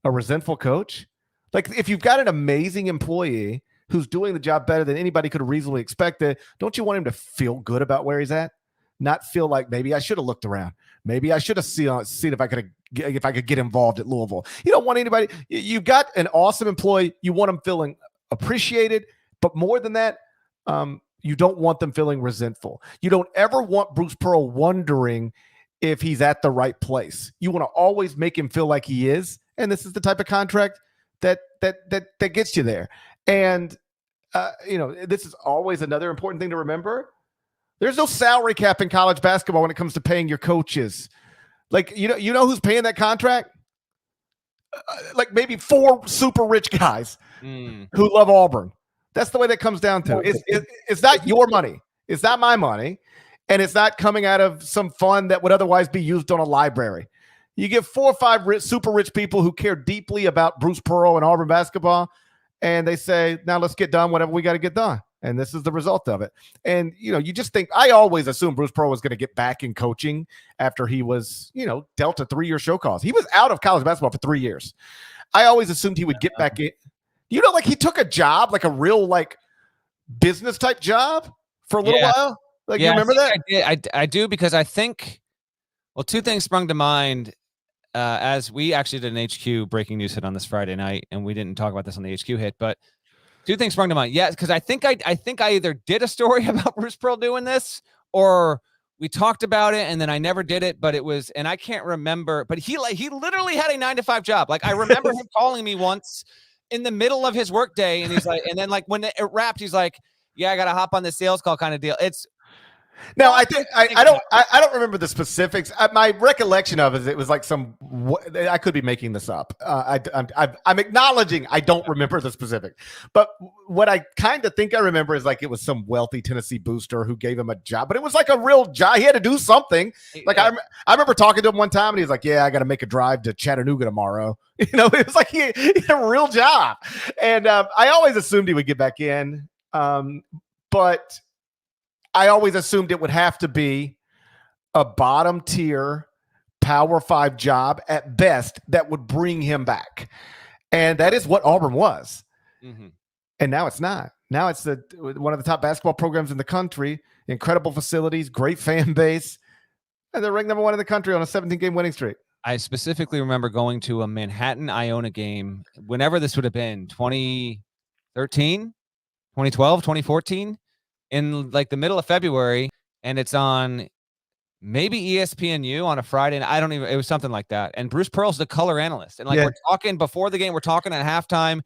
A resentful coach? Like, if you've got an amazing employee who's doing the job better than anybody could have reasonably expected, don't you want him to feel good about where he's at? Not feel like maybe I should have looked around. Maybe I should have seen if I could get involved at Louisville. You don't want anybody. You've got an awesome employee. You want them feeling appreciated, but more than that, you don't want them feeling resentful. You don't ever want Bruce Pearl wondering if he's at the right place. You want to always make him feel like he is, and this is the type of contract that gets you there. And this is always another important thing to remember. There's no salary cap in college basketball when it comes to paying your coaches. Like, you know who's paying that contract? Like maybe 4 super rich guys who love Auburn. That's the way that comes down to. It's not your money. It's not my money. And it's not coming out of some fund that would otherwise be used on a library. You get 4 or 5 super rich people who care deeply about Bruce Pearl and Auburn basketball, and they say, now let's get done whatever we got to get done. And this is the result of it. And, you just think, I always assumed Bruce Pearl was going to get back in coaching after he was, dealt a 3-year show cause. He was out of college basketball for 3 years. I always assumed he would get back in. Like he took a job, like a real, like business type job for a little while. Like, you remember that? I do, because I think, 2 things sprung to mind as we actually did an HQ breaking news hit on this Friday night, and we didn't talk about this on the HQ hit, but 2 things sprung to mind. Yeah, because I think I either did a story about Bruce Pearl doing this, or we talked about it and then I never did it, but it was, and I can't remember, but he literally had a 9-to-5 job. Like, I remember him calling me once in the middle of his workday, and he's like, and then like when it wrapped, he's like, yeah, I got to hop on the sales call kind of deal. It's, now, I think I don't remember the specifics. My recollection of it was like I could be making this up. I'm acknowledging I don't remember the specific, but what I kind of think I remember is like it was some wealthy Tennessee booster who gave him a job, but it was like a real job. He had to do something. Like I remember talking to him one time, and he was like, "Yeah, I got to make a drive to Chattanooga tomorrow." It was like he had a real job, and I always assumed he would get back in, but I always assumed it would have to be a bottom tier Power 5 job at best that would bring him back. And that is what Auburn was. Mm-hmm. And now it's not. Now it's one of the top basketball programs in the country, incredible facilities, great fan base, and they're ranked number 1 in the country on a 17-game winning streak. I specifically remember going to a Manhattan Iona game, whenever this would have been, 2013, 2012, 2014. In like the middle of February, and it's on maybe ESPNU on a Friday. And it was something like that. And Bruce Pearl's the color analyst. And like, we're talking before the game, we're talking at halftime,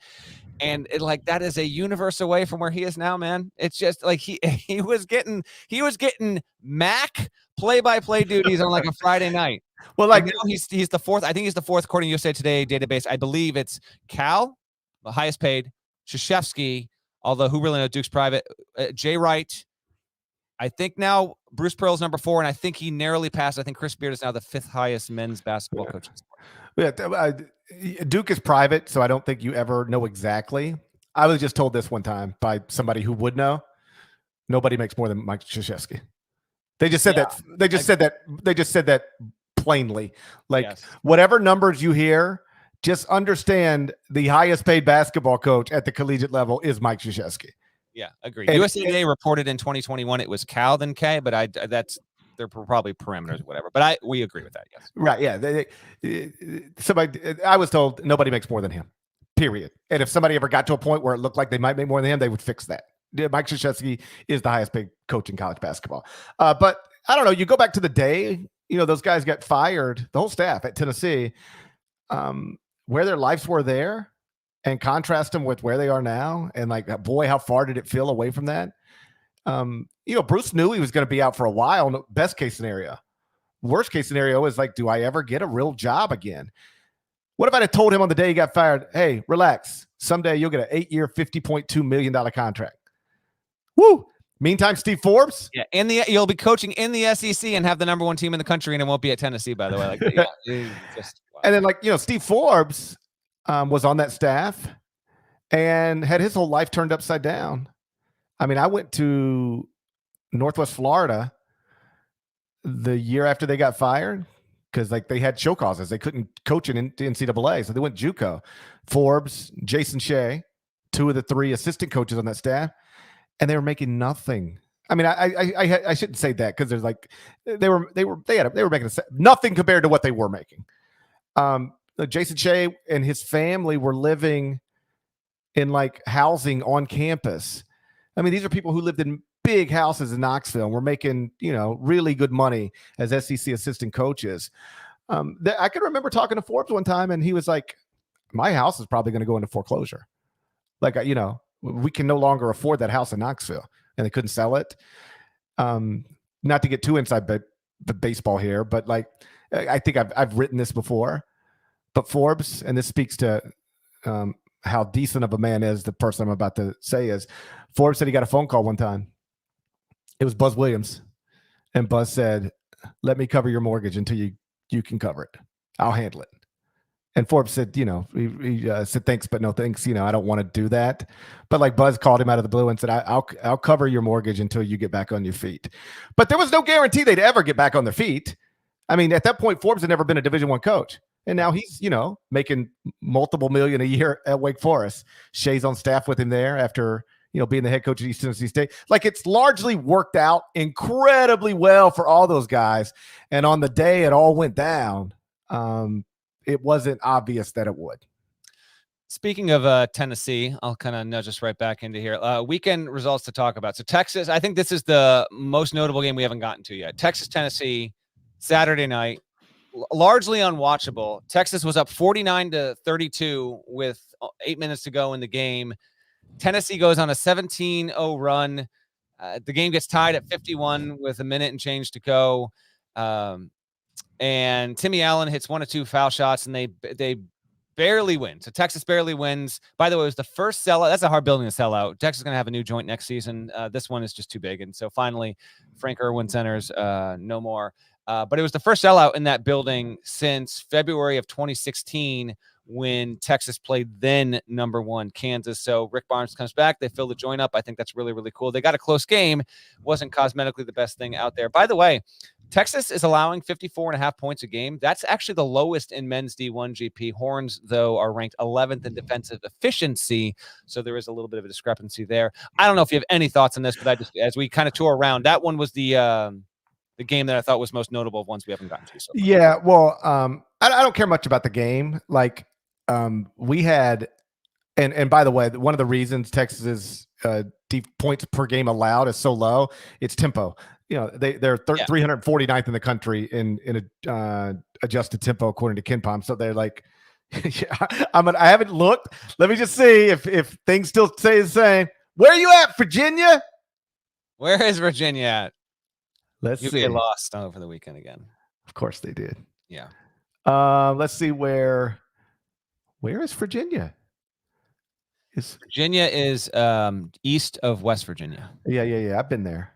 and that is a universe away from where he is now, man. It's just like he was getting Mac play-by-play duties on like a Friday night. Well, like now he's the 4th. I think he's the 4th according to USA Today database. I believe it's Cal, the highest paid, Krzyzewski, although who really knows, Duke's private, Jay Wright. I think now Bruce Pearl's number 4, and I think he narrowly passed. I think Chris Beard is now the 5th highest men's basketball coach. Yeah, Duke is private, so I don't think you ever know exactly. I was just told this one time by somebody who would know. Nobody makes more than Mike Krzyzewski. They just said that. They just said that plainly. Like, whatever numbers you hear, just understand the highest paid basketball coach at the collegiate level is Mike Krzyzewski. Yeah, agreed. USA Today reported in 2021 it was Cal then K, but they're probably parameters or whatever. But we agree with that. Yes. Right. Yeah. I was told nobody makes more than him. Period. And if somebody ever got to a point where it looked like they might make more than him, they would fix that. Mike Krzyzewski is the highest paid coach in college basketball. But I don't know. You go back to the day, those guys got fired, the whole staff at Tennessee. Where their lives were there, and contrast them with where they are now. And like, boy, how far did it feel away from that? Bruce knew he was going to be out for a while. Best case scenario. Worst case scenario is like, do I ever get a real job again? What if I had told him on the day he got fired, hey, relax. Someday you'll get an 8-year, $50.2 million contract. Woo. Meantime, Steve Forbes. Yeah, you'll be coaching in the SEC and have the number 1 team in the country, and it won't be at Tennessee, by the way. Like, wow. And then, Steve Forbes was on that staff and had his whole life turned upside down. I mean, I went to Northwest Florida the year after they got fired. because like they had show causes. They couldn't coach in the NCAA, so they went JUCO. Forbes, Jason Shea, 2 of the 3 assistant coaches on that staff, and they were making nothing. I mean, I shouldn't say that because there's like they were making nothing compared to what they were making. Jason Shea and his family were living in like housing on campus. I mean, these are people who lived in big houses in Knoxville and were making, really good money as SEC assistant coaches. I can remember talking to Forbes one time, and he was like, my house is probably going to go into foreclosure. Like, we can no longer afford that house in Knoxville, and they couldn't sell it. Not to get too inside the baseball here, but like, I think I've written this before, but Forbes, and this speaks to how decent of a man is the person I'm about to say is, Forbes said he got a phone call one time. It was Buzz Williams, and Buzz said, let me cover your mortgage until you can cover it. I'll handle it. And Forbes said, he said, thanks, but no thanks. I don't want to do that. But like Buzz called him out of the blue and said, I'll cover your mortgage until you get back on your feet. But there was no guarantee they'd ever get back on their feet. I mean, at that point, Forbes had never been a Division I coach. And now he's, making multiple million a year at Wake Forest. Shea's on staff with him there after, being the head coach at East Tennessee State. Like, it's largely worked out incredibly well for all those guys. And on the day it all went down, it wasn't obvious that it would. Speaking of Tennessee, I'll kind of nudge us right back into here. Weekend results to talk about. So Texas, I think this is the most notable game we haven't gotten to yet. Texas, Tennessee, Saturday night, largely unwatchable. Texas was up 49-32 with 8 minutes to go in the game. Tennessee goes on a 17-0 run. The game gets tied at 51 with a minute and change to go. And Timmy Allen hits 1 or 2 foul shots, and they barely win. So Texas barely wins. By the way, it was the first sellout. That's a hard building to sell out. Texas is going to have a new joint next season. This one is just too big. And so finally, Frank Irwin Center's no more. But it was the first sellout in that building since February of 2016 when Texas played then number 1 Kansas. So Rick Barnes comes back. They fill the joint up. I think that's really, really cool. They got a close game. Wasn't cosmetically the best thing out there. By the way, Texas is allowing 54.5 points a game. That's actually the lowest in men's D1 GP. Horns, though, are ranked 11th in defensive efficiency. So there is a little bit of a discrepancy there. I don't know if you have any thoughts on this, but I just, as we kind of tour around, that one was the game that I thought was most notable of ones we haven't gotten to. So yeah, well, I don't care much about the game. Like, we had, and by the way, one of the reasons Texas's deep points per game allowed is so low, it's tempo. They're 349th in the country in adjusted tempo according to KenPom. So they're like, I haven't looked. Let me just see if things still stay the same. Where are you at, Virginia? Where is Virginia at? Let's see. They lost over the weekend again. Of course they did. Yeah. Let's see where is Virginia? Virginia is east of West Virginia. Yeah. I've been there.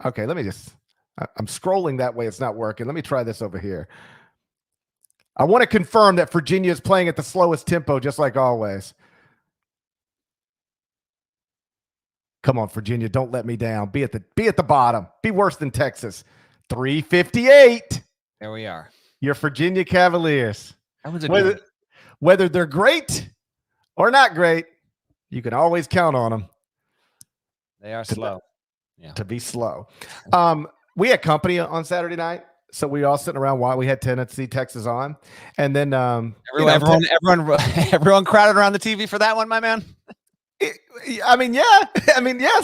Okay, let me just, I'm scrolling that way. It's not working. Let me try this over here. I want to confirm that Virginia is playing at the slowest tempo, just like always. Come on, Virginia. Don't let me down. Be at the bottom. Be worse than Texas. 358. There we are. Your Virginia Cavaliers. That was a whether they're great or not great, you can always count on them. They are slow. Yeah. To be slow. We had company on Saturday night, so we all sitting around while we had Tennessee, Texas on, and then everyone crowded around the TV for that one, my man. Yes,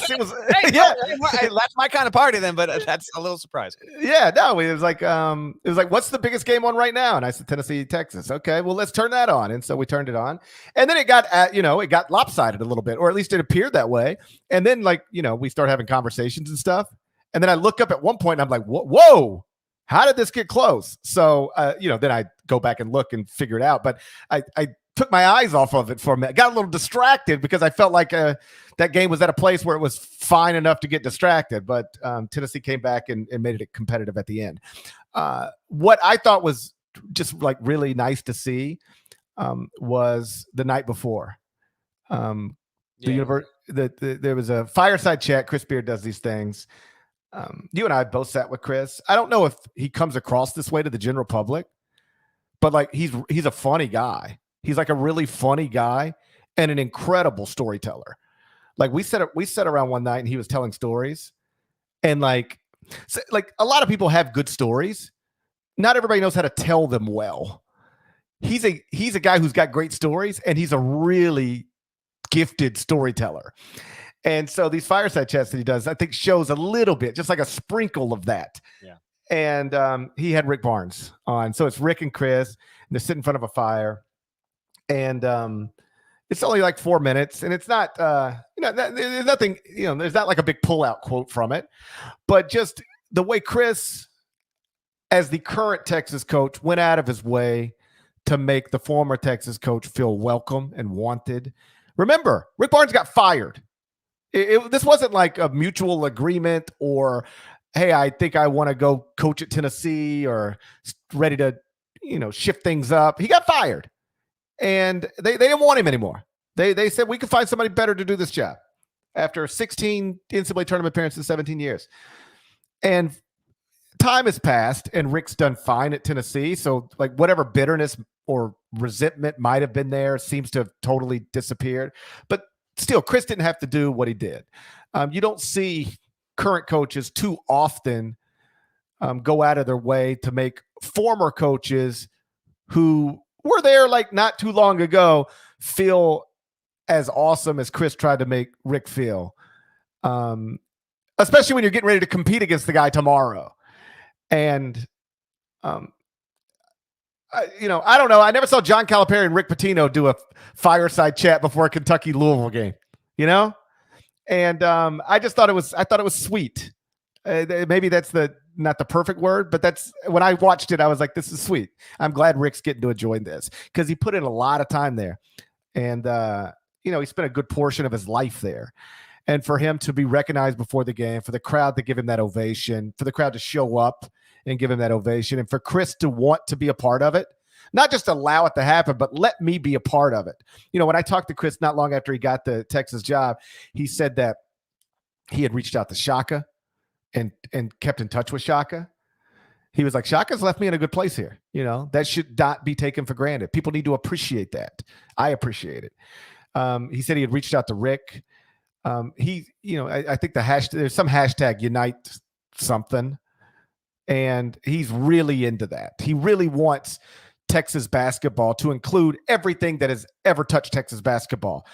it was. That's my kind of party then, but that's a little surprising. Yeah, no, it was like, what's the biggest game on right now? And I said Tennessee, Texas. Okay, well, let's turn that on. And so we turned it on, and then it got, it got lopsided a little bit, or at least it appeared that way. And then, we started having conversations and stuff. And then I look up at one point, and I'm like, whoa, how did this get close? So, then I go back and look and figure it out. But I took my eyes off of it for a minute. Got a little distracted because I felt like that game was at a place where it was fine enough to get distracted. But Tennessee came back and made it competitive at the end. What I thought was just like really nice to see was the night before. There was a fireside chat. Chris Beard does these things. You and I both sat with Chris. I don't know if he comes across this way to the general public, but like he's a funny guy. He's like a really funny guy and an incredible storyteller. Like we sat around one night and he was telling stories, and like a lot of people have good stories. Not everybody knows how to tell them well. He's a guy who's got great stories, and he's a really gifted storyteller. And so these fireside chats that he does, I think, shows a little bit, just like a sprinkle of that. Yeah. And he had Rick Barnes on. So it's Rick and Chris, and they're sitting in front of a fire. And it's only like 4 minutes, and it's not, there's nothing, there's not like a big pullout quote from it. But just the way Chris, as the current Texas coach, went out of his way to make the former Texas coach feel welcome and wanted. Remember, Rick Barnes got fired. This wasn't like a mutual agreement or, hey, I think I want to go coach at Tennessee or ready to, shift things up. He got fired, and they didn't want him anymore. They said we could find somebody better to do this job after 16 NCAA tournament appearances in 17 years. And time has passed, and Rick's done fine at Tennessee. So like whatever bitterness or resentment might have been there seems to have totally disappeared. But still, Chris didn't have to do what he did. You don't see current coaches too often go out of their way to make former coaches who were there like not too long ago feel as awesome as Chris tried to make Rick feel. Especially when you're getting ready to compete against the guy tomorrow. And, I don't know. I never saw John Calipari and Rick Pitino do a fireside chat before a Kentucky-Louisville game, And I just thought it was sweet. Maybe that's not the perfect word, but that's when I watched it, I was like, this is sweet. I'm glad Rick's getting to enjoy this because he put in a lot of time there. And, he spent a good portion of his life there. And for him to be recognized before the game, for the crowd to give him that ovation, for the crowd to show up and give him that ovation, and for Chris to want to be a part of it, not just allow it to happen, but let me be a part of it. When I talked to Chris not long after he got the Texas job, he said that he had reached out to Shaka and kept in touch with Shaka. He was like, Shaka's left me in a good place here. That should not be taken for granted. People need to appreciate that. I appreciate it. He said he had reached out to Rick. I think there's some hashtag unite something, and he's really into that. He really wants Texas basketball to include everything that has ever touched Texas basketball.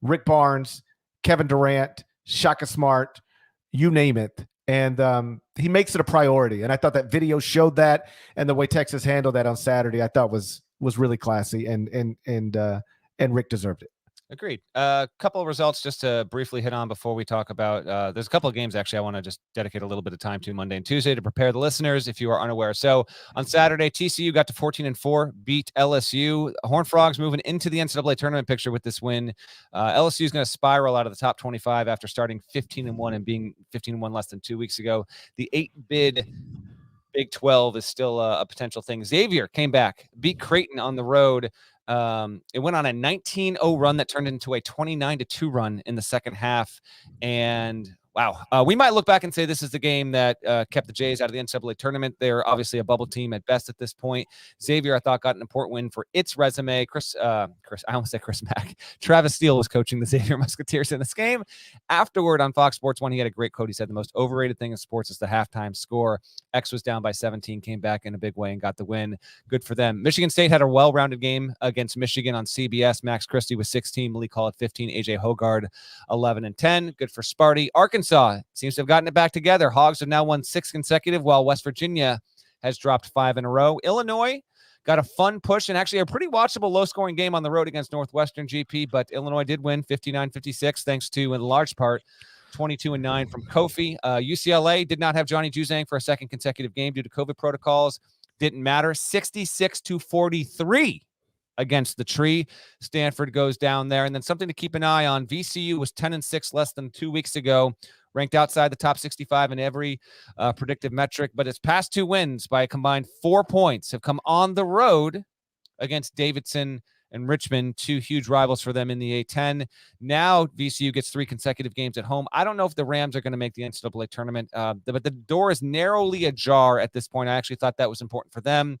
Rick Barnes, Kevin Durant, Shaka Smart, you name it. And he makes it a priority. And I thought that video showed that, and the way Texas handled that on Saturday, I thought was really classy, and Rick deserved it. Agreed. A couple of results just to briefly hit on before we talk about, there's a couple of games actually I want to just dedicate a little bit of time to Monday and Tuesday to prepare the listeners if you are unaware. So on Saturday, TCU got to 14-4, beat LSU. Horned Frogs moving into the NCAA tournament picture with this win. LSU is going to spiral out of the top 25 after starting 15-1 and being 15-1 less than 2 weeks ago. The 8-bid Big 12 is still a potential thing. Xavier came back, beat Creighton on the road. It went on a 19-0 run that turned into a 29-2 run in the second half. And wow, we might look back and say this is the game that kept the Jays out of the NCAA tournament. They're obviously a bubble team at best at this point. Xavier, I thought, got an important win for its resume. I almost said Chris Mack. Travis Steele was coaching the Xavier Musketeers in this game. Afterward on Fox Sports 1, he had a great quote. He said, the most overrated thing in sports is the halftime score. X was down by 17, came back in a big way and got the win. Good for them. Michigan State had a well-rounded game against Michigan on CBS. Max Christie was 16, Malik Hall at 15, AJ Hogard 11 and 10. Good for Sparty. Arkansas seems to have gotten it back together. Hogs have now won 6 consecutive, while West Virginia has dropped 5 in a row. Illinois got a fun push and actually a pretty watchable low-scoring game on the road against Northwestern GP, but Illinois did win 59-56 thanks to, in large part, 22-9 from Kofi. UCLA did not have Johnny Juzang for a second consecutive game due to COVID protocols. Didn't matter. 66-43 against the Tree. Stanford goes down there. And then something to keep an eye on. VCU was 10-6 less than 2 weeks ago, ranked outside the top 65 in every predictive metric. But its past 2 wins by a combined 4 points have come on the road against Davidson and Richmond, 2 huge rivals for them in the A-10. Now VCU gets 3 consecutive games at home. I don't know if the Rams are going to make the NCAA tournament, but the door is narrowly ajar at this point. I actually thought that was important for them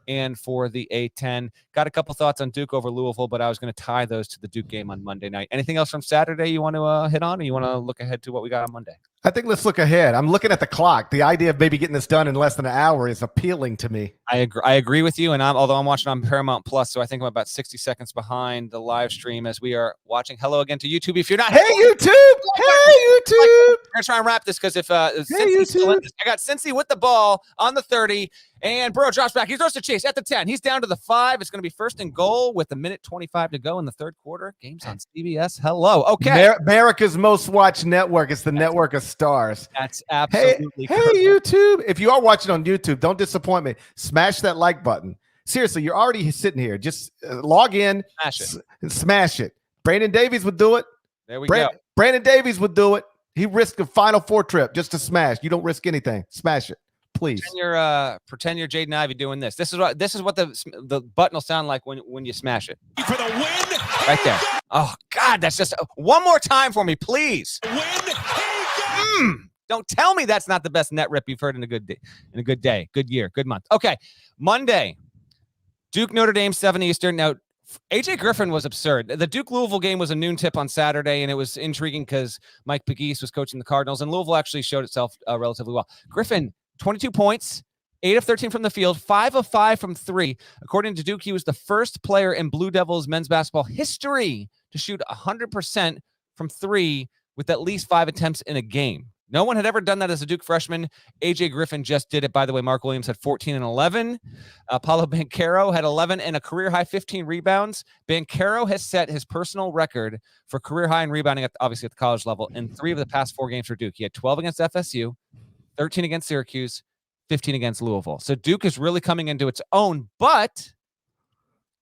and for the A-10. Got a couple thoughts on Duke over Louisville, but I was going to tie those to the Duke game on Monday night. Anything else from Saturday you want to hit on, or you want to look ahead to what we got on Monday? I think let's look ahead. I'm looking at the clock. The idea of maybe getting this done in less than an hour is appealing to me. I agree with you, and although I'm watching on Paramount Plus, so I think I'm about 60 seconds behind the live stream as we are watching. Hello again to YouTube. If you're not, Hey YouTube, hey YouTube. We're gonna try and wrap this because if YouTube. still in this, I got Cincy with the ball on the 30, and Burrow drops back. He throws to Chase at the 10. He's down to the 5. It's going to be 1st and goal with 1:25 to go in the third quarter. Game's on CBS. Hello, okay. America's most watched network. It's the network of stars. That's absolutely Hey YouTube. If you are watching on YouTube, don't disappoint me. Smash that like button. Seriously, you're already sitting here. Just log in, smash it. Brandon Davies would do it. There we go. Brandon Davies would do it. He risked a Final Four trip just to smash. You don't risk anything. Smash it, please. Pretend you're Jaden Ivey doing this. This is what the button will sound like when you smash it. For the win. Right there. Oh God, that's just one more time for me, please. Win. Don't tell me that's not the best net rip you've heard in a good day, good year, good month. Okay, Monday, Duke Notre Dame 7 Eastern. Now, AJ Griffin was absurd. The Duke Louisville game was a noon tip on Saturday, and it was intriguing because Mike Pegues was coaching the Cardinals, and Louisville actually showed itself relatively well. Griffin, 22 points, 8 of 13 from the field, 5 of 5 from 3. According to Duke, he was the first player in Blue Devils men's basketball history to shoot 100% from 3 with at least 5 attempts in a game. No one had ever done that as a Duke freshman. AJ Griffin just did it. By the way, Mark Williams had 14 and 11. Paulo Banchero had 11 and a career-high 15 rebounds. Banchero has set his personal record for career-high in rebounding, obviously at the college level, in 3 of the past 4 games for Duke. He had 12 against FSU, 13 against Syracuse, 15 against Louisville. So Duke is really coming into its own, but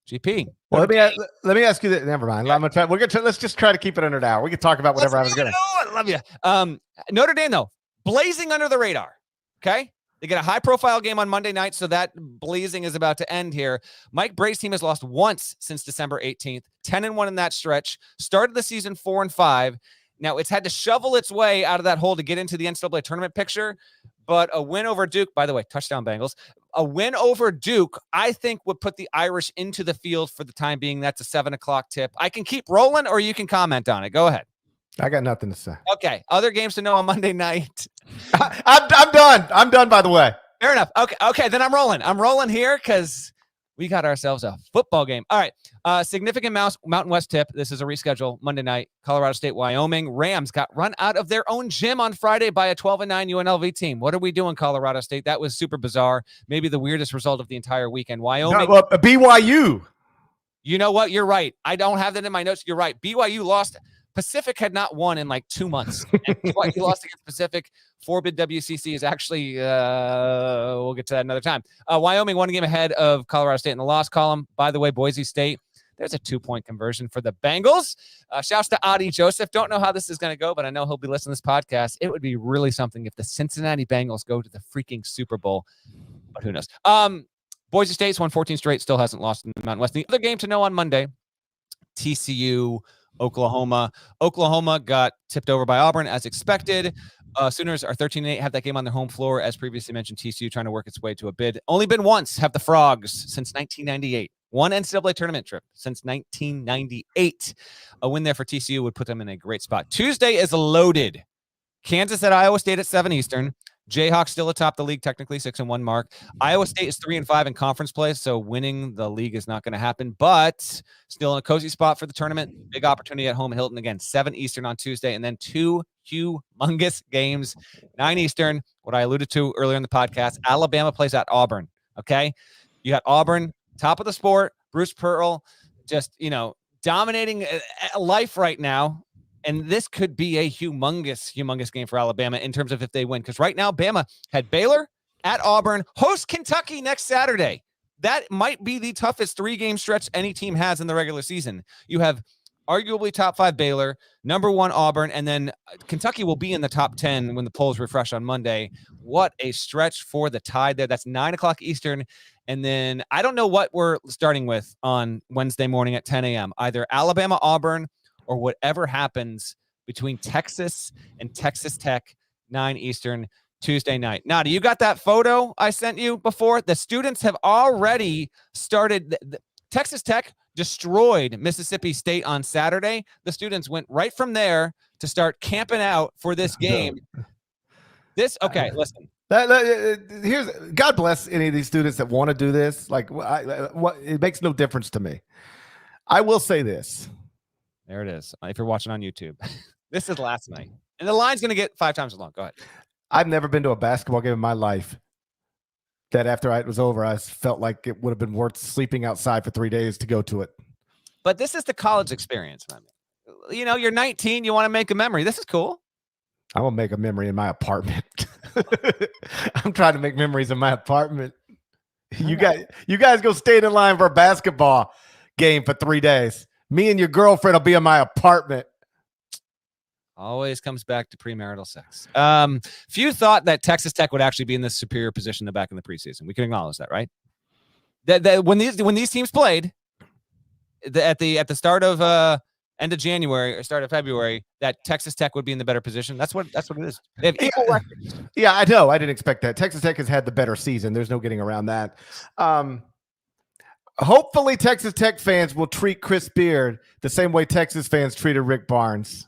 GP. Well, let me ask you that. Never mind. Let's just try to keep it under an hour. We can talk about whatever I was going to. I love you. Notre Dame, though, blazing under the radar. Okay. They get a high-profile game on Monday night, so that blazing is about to end here. Mike Bray's team has lost once since December 18th, 10-1 in that stretch. Started the season 4-5. Now, it's had to shovel its way out of that hole to get into the NCAA tournament picture, but a win over Duke, by the way, touchdown Bengals, a win over Duke, I think would put the Irish into the field for the time being. That's a 7 o'clock tip. I can keep rolling, or you can comment on it. Go ahead. I got nothing to say. Okay. Other games to know on Monday night. I'm done. I'm done, by the way. Fair enough. Okay. Then I'm rolling. I'm rolling here because we got ourselves a football game. All right. Significant Mountain West tip. This is a reschedule. Monday night, Colorado State, Wyoming. Rams got run out of their own gym on Friday by a 12-9 UNLV team. What are we doing, Colorado State? That was super bizarre. Maybe the weirdest result of the entire weekend. Wyoming. BYU. You know what? You're right. I don't have that in my notes. You're right. BYU lost. Pacific had not won in like 2 months. And BYU lost against Pacific. Forbid WCC is actually, we'll get to that another time. Wyoming 1 game ahead of Colorado State in the loss column. By the way, Boise State, there's a 2-point conversion for the Bengals. Shouts to Adi Joseph. Don't know how this is going to go, but I know he'll be listening to this podcast. It would be really something if the Cincinnati Bengals go to the freaking Super Bowl, but who knows? Boise State's won 14 straight, still hasn't lost in the Mountain West. The other game to know on Monday, TCU, Oklahoma. Oklahoma got tipped over by Auburn as expected. Sooners are 13-8, have that game on their home floor. As previously mentioned, TCU trying to work its way to a bid. Only been once have the Frogs since 1998. 1 NCAA tournament trip since 1998. A win there for TCU would put them in a great spot. Tuesday is loaded. Kansas at Iowa State at 7 Eastern. Jayhawks still atop the league, technically 6-1 mark. Iowa State is 3-5 in conference play, so winning the league is not going to happen, but still in a cozy spot for the tournament. Big opportunity at home at Hilton again, 7 Eastern on Tuesday, and then 2 humongous games, 9 Eastern, what I alluded to earlier in the podcast. Alabama plays at Auburn, okay? You got Auburn, top of the sport, Bruce Pearl, just, dominating life right now. And this could be a humongous game for Alabama in terms of if they win. Because right now, Bama had Baylor at Auburn, host Kentucky next Saturday. That might be the toughest 3-game stretch any team has in the regular season. You have arguably top 5 Baylor, number 1 Auburn, and then Kentucky will be in the top 10 when the polls refresh on Monday. What a stretch for the Tide there. That's 9 o'clock Eastern. And then I don't know what we're starting with on Wednesday morning at 10 a.m. Either Alabama, Auburn, or whatever happens between Texas and Texas Tech, 9 Eastern, Tuesday night. Now, do you got that photo I sent you before? The students have already started. Texas Tech destroyed Mississippi State on Saturday. The students went right from there to start camping out for this game. Okay, listen. Here's God bless any of these students that want to do this. Like, it makes no difference to me. I will say this. There it is. If you're watching on YouTube, this is last night, and the line's going to get 5 times as long. Go ahead. I've never been to a basketball game in my life that after it was over, I felt like it would have been worth sleeping outside for 3 days to go to it. But this is the college experience, man. You know, you're 19. You want to make a memory. This is cool. I will make a memory in my apartment. I'm trying to make memories in my apartment. You guys go stand in line for a basketball game for 3 days. Me and your girlfriend will be in my apartment. Always comes back to premarital sex. Few thought that Texas Tech would actually be in this superior position back in the preseason. We can acknowledge that, right? That when these teams played at the start of end of January or start of February, that Texas Tech would be in the better position. That's what it is. They have equal records. Yeah, I know. I didn't expect that. Texas Tech has had the better season. There's no getting around that. Hopefully, Texas Tech fans will treat Chris Beard the same way Texas fans treated Rick Barnes.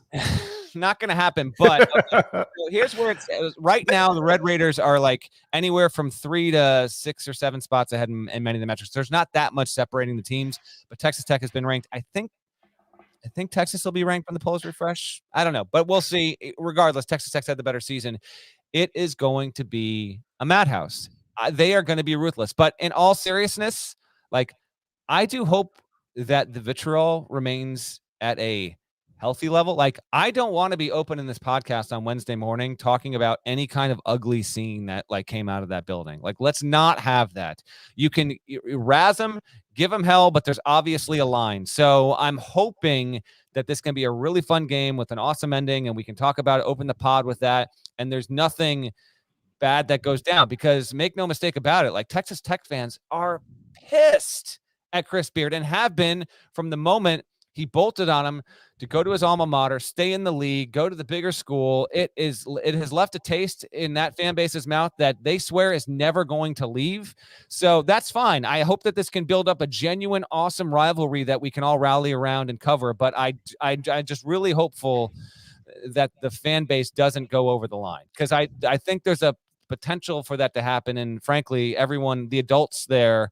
Not going to happen, but okay. So here's where it's right now. The Red Raiders are like anywhere from 3 to 6 or 7 spots ahead in many of the metrics. There's not that much separating the teams, but Texas Tech has been ranked. I think Texas will be ranked when the polls refresh. I don't know, but we'll see. Regardless, Texas Tech's had the better season. It is going to be a madhouse. They are going to be ruthless, but in all seriousness, like I do hope that the vitriol remains at a healthy level. Like I don't want to be open in this podcast on Wednesday morning talking about any kind of ugly scene that like came out of that building. Like let's not have that. You can razz them, give them hell, but there's obviously a line. So I'm hoping that this can be a really fun game with an awesome ending, and we can talk about it, open the pod with that, and there's nothing bad that goes down, because make no mistake about it, like Texas Tech fans are pissed at Chris Beard and have been from the moment he bolted on him to go to his alma mater, stay in the league, go to the bigger school. It has left a taste in that fan base's mouth that they swear is never going to leave. So that's fine. I hope that this can build up a genuine, awesome rivalry that we can all rally around and cover. But I just really hopeful that the fan base doesn't go over the line, because I think there's a potential for that to happen. And frankly, everyone, the adults there,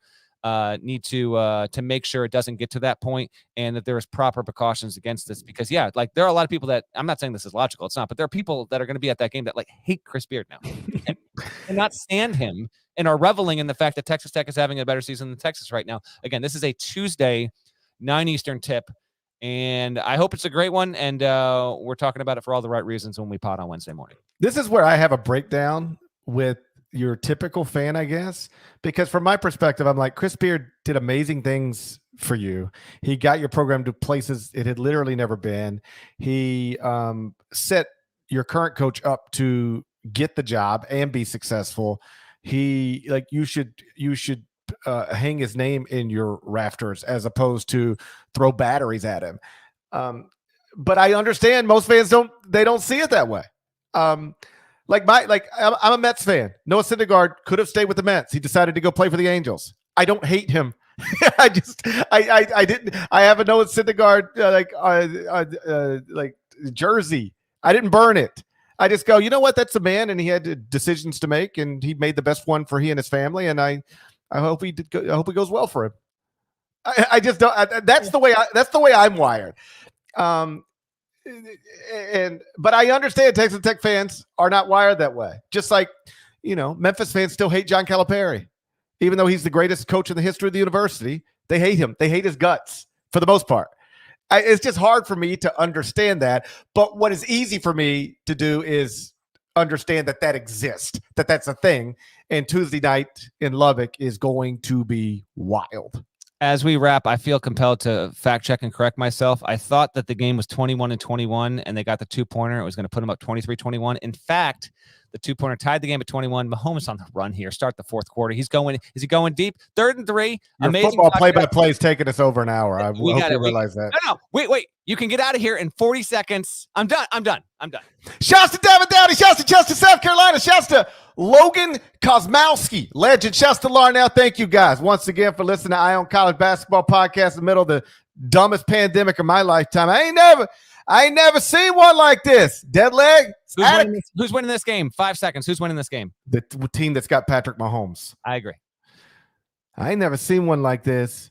need to make sure it doesn't get to that point, and that there is proper precautions against this, because like there are a lot of people that, I'm not saying this is logical, it's not, but there are people that are going to be at that game that like hate Chris Beard now and not stand him, and are reveling in the fact that Texas Tech is having a better season than Texas right now. Again, this is a Tuesday 9 Eastern tip, and I hope it's a great one, and we're talking about it for all the right reasons when we pod on Wednesday morning. This is where I have a breakdown with your typical fan, I guess, because from my perspective, I'm like, Chris Beard did amazing things for you. He got your program to places it had literally never been. He set your current coach up to get the job and be successful. He like you should hang his name in your rafters as opposed to throw batteries at him. But I understand most fans don't see it that way. I'm a Mets fan. Noah Syndergaard could have stayed with the Mets. He decided to go play for the Angels. I don't hate him. I have a Noah Syndergaard jersey. I didn't burn it. I just go, you know what? That's a man, and he had decisions to make, and he made the best one for he and his family. And I hope he goes well for him. I just don't. That's the way I'm wired. But I understand Texas Tech fans are not wired that way. Just like, Memphis fans still hate John Calipari, even though he's the greatest coach in the history of the university. They hate him. They hate his guts for the most part. It's just hard for me to understand that. But what is easy for me to do is understand that exists, that's a thing. And Tuesday night in Lubbock is going to be wild. As we wrap, I feel compelled to fact check and correct myself. I thought that the game was 21-21 and they got the 2-pointer. It was going to put them up 23-21. In fact, the 2-pointer tied the game at 21. Mahomes on the run here. Start the fourth quarter. Is he going deep? 3rd and 3. Your amazing football play-by-play is taking us over an hour. I hope you realize that. No. Wait. You can get out of here in 40 seconds. I'm done. Shouts to Devin Downey. Shouts to Chester, South Carolina. Shouts to Logan Kosmowski. Legend. Shouts to Larnell. Thank you guys once again for listening to Eye on College Basketball Podcast in the middle of the dumbest pandemic of my lifetime. I ain't never seen one like this. Dead leg. Who's winning this game? 5 seconds. Who's winning this game? The team that's got Patrick Mahomes. I agree. I ain't never seen one like this.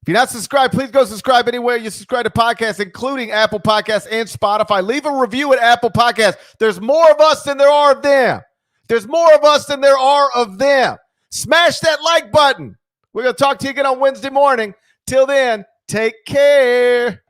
If you're not subscribed, please go subscribe anywhere you subscribe to podcasts, including Apple Podcasts and Spotify. Leave a review at Apple Podcasts. There's more of us than there are of them. Smash that like button. We're going to talk to you again on Wednesday morning. Till then, take care.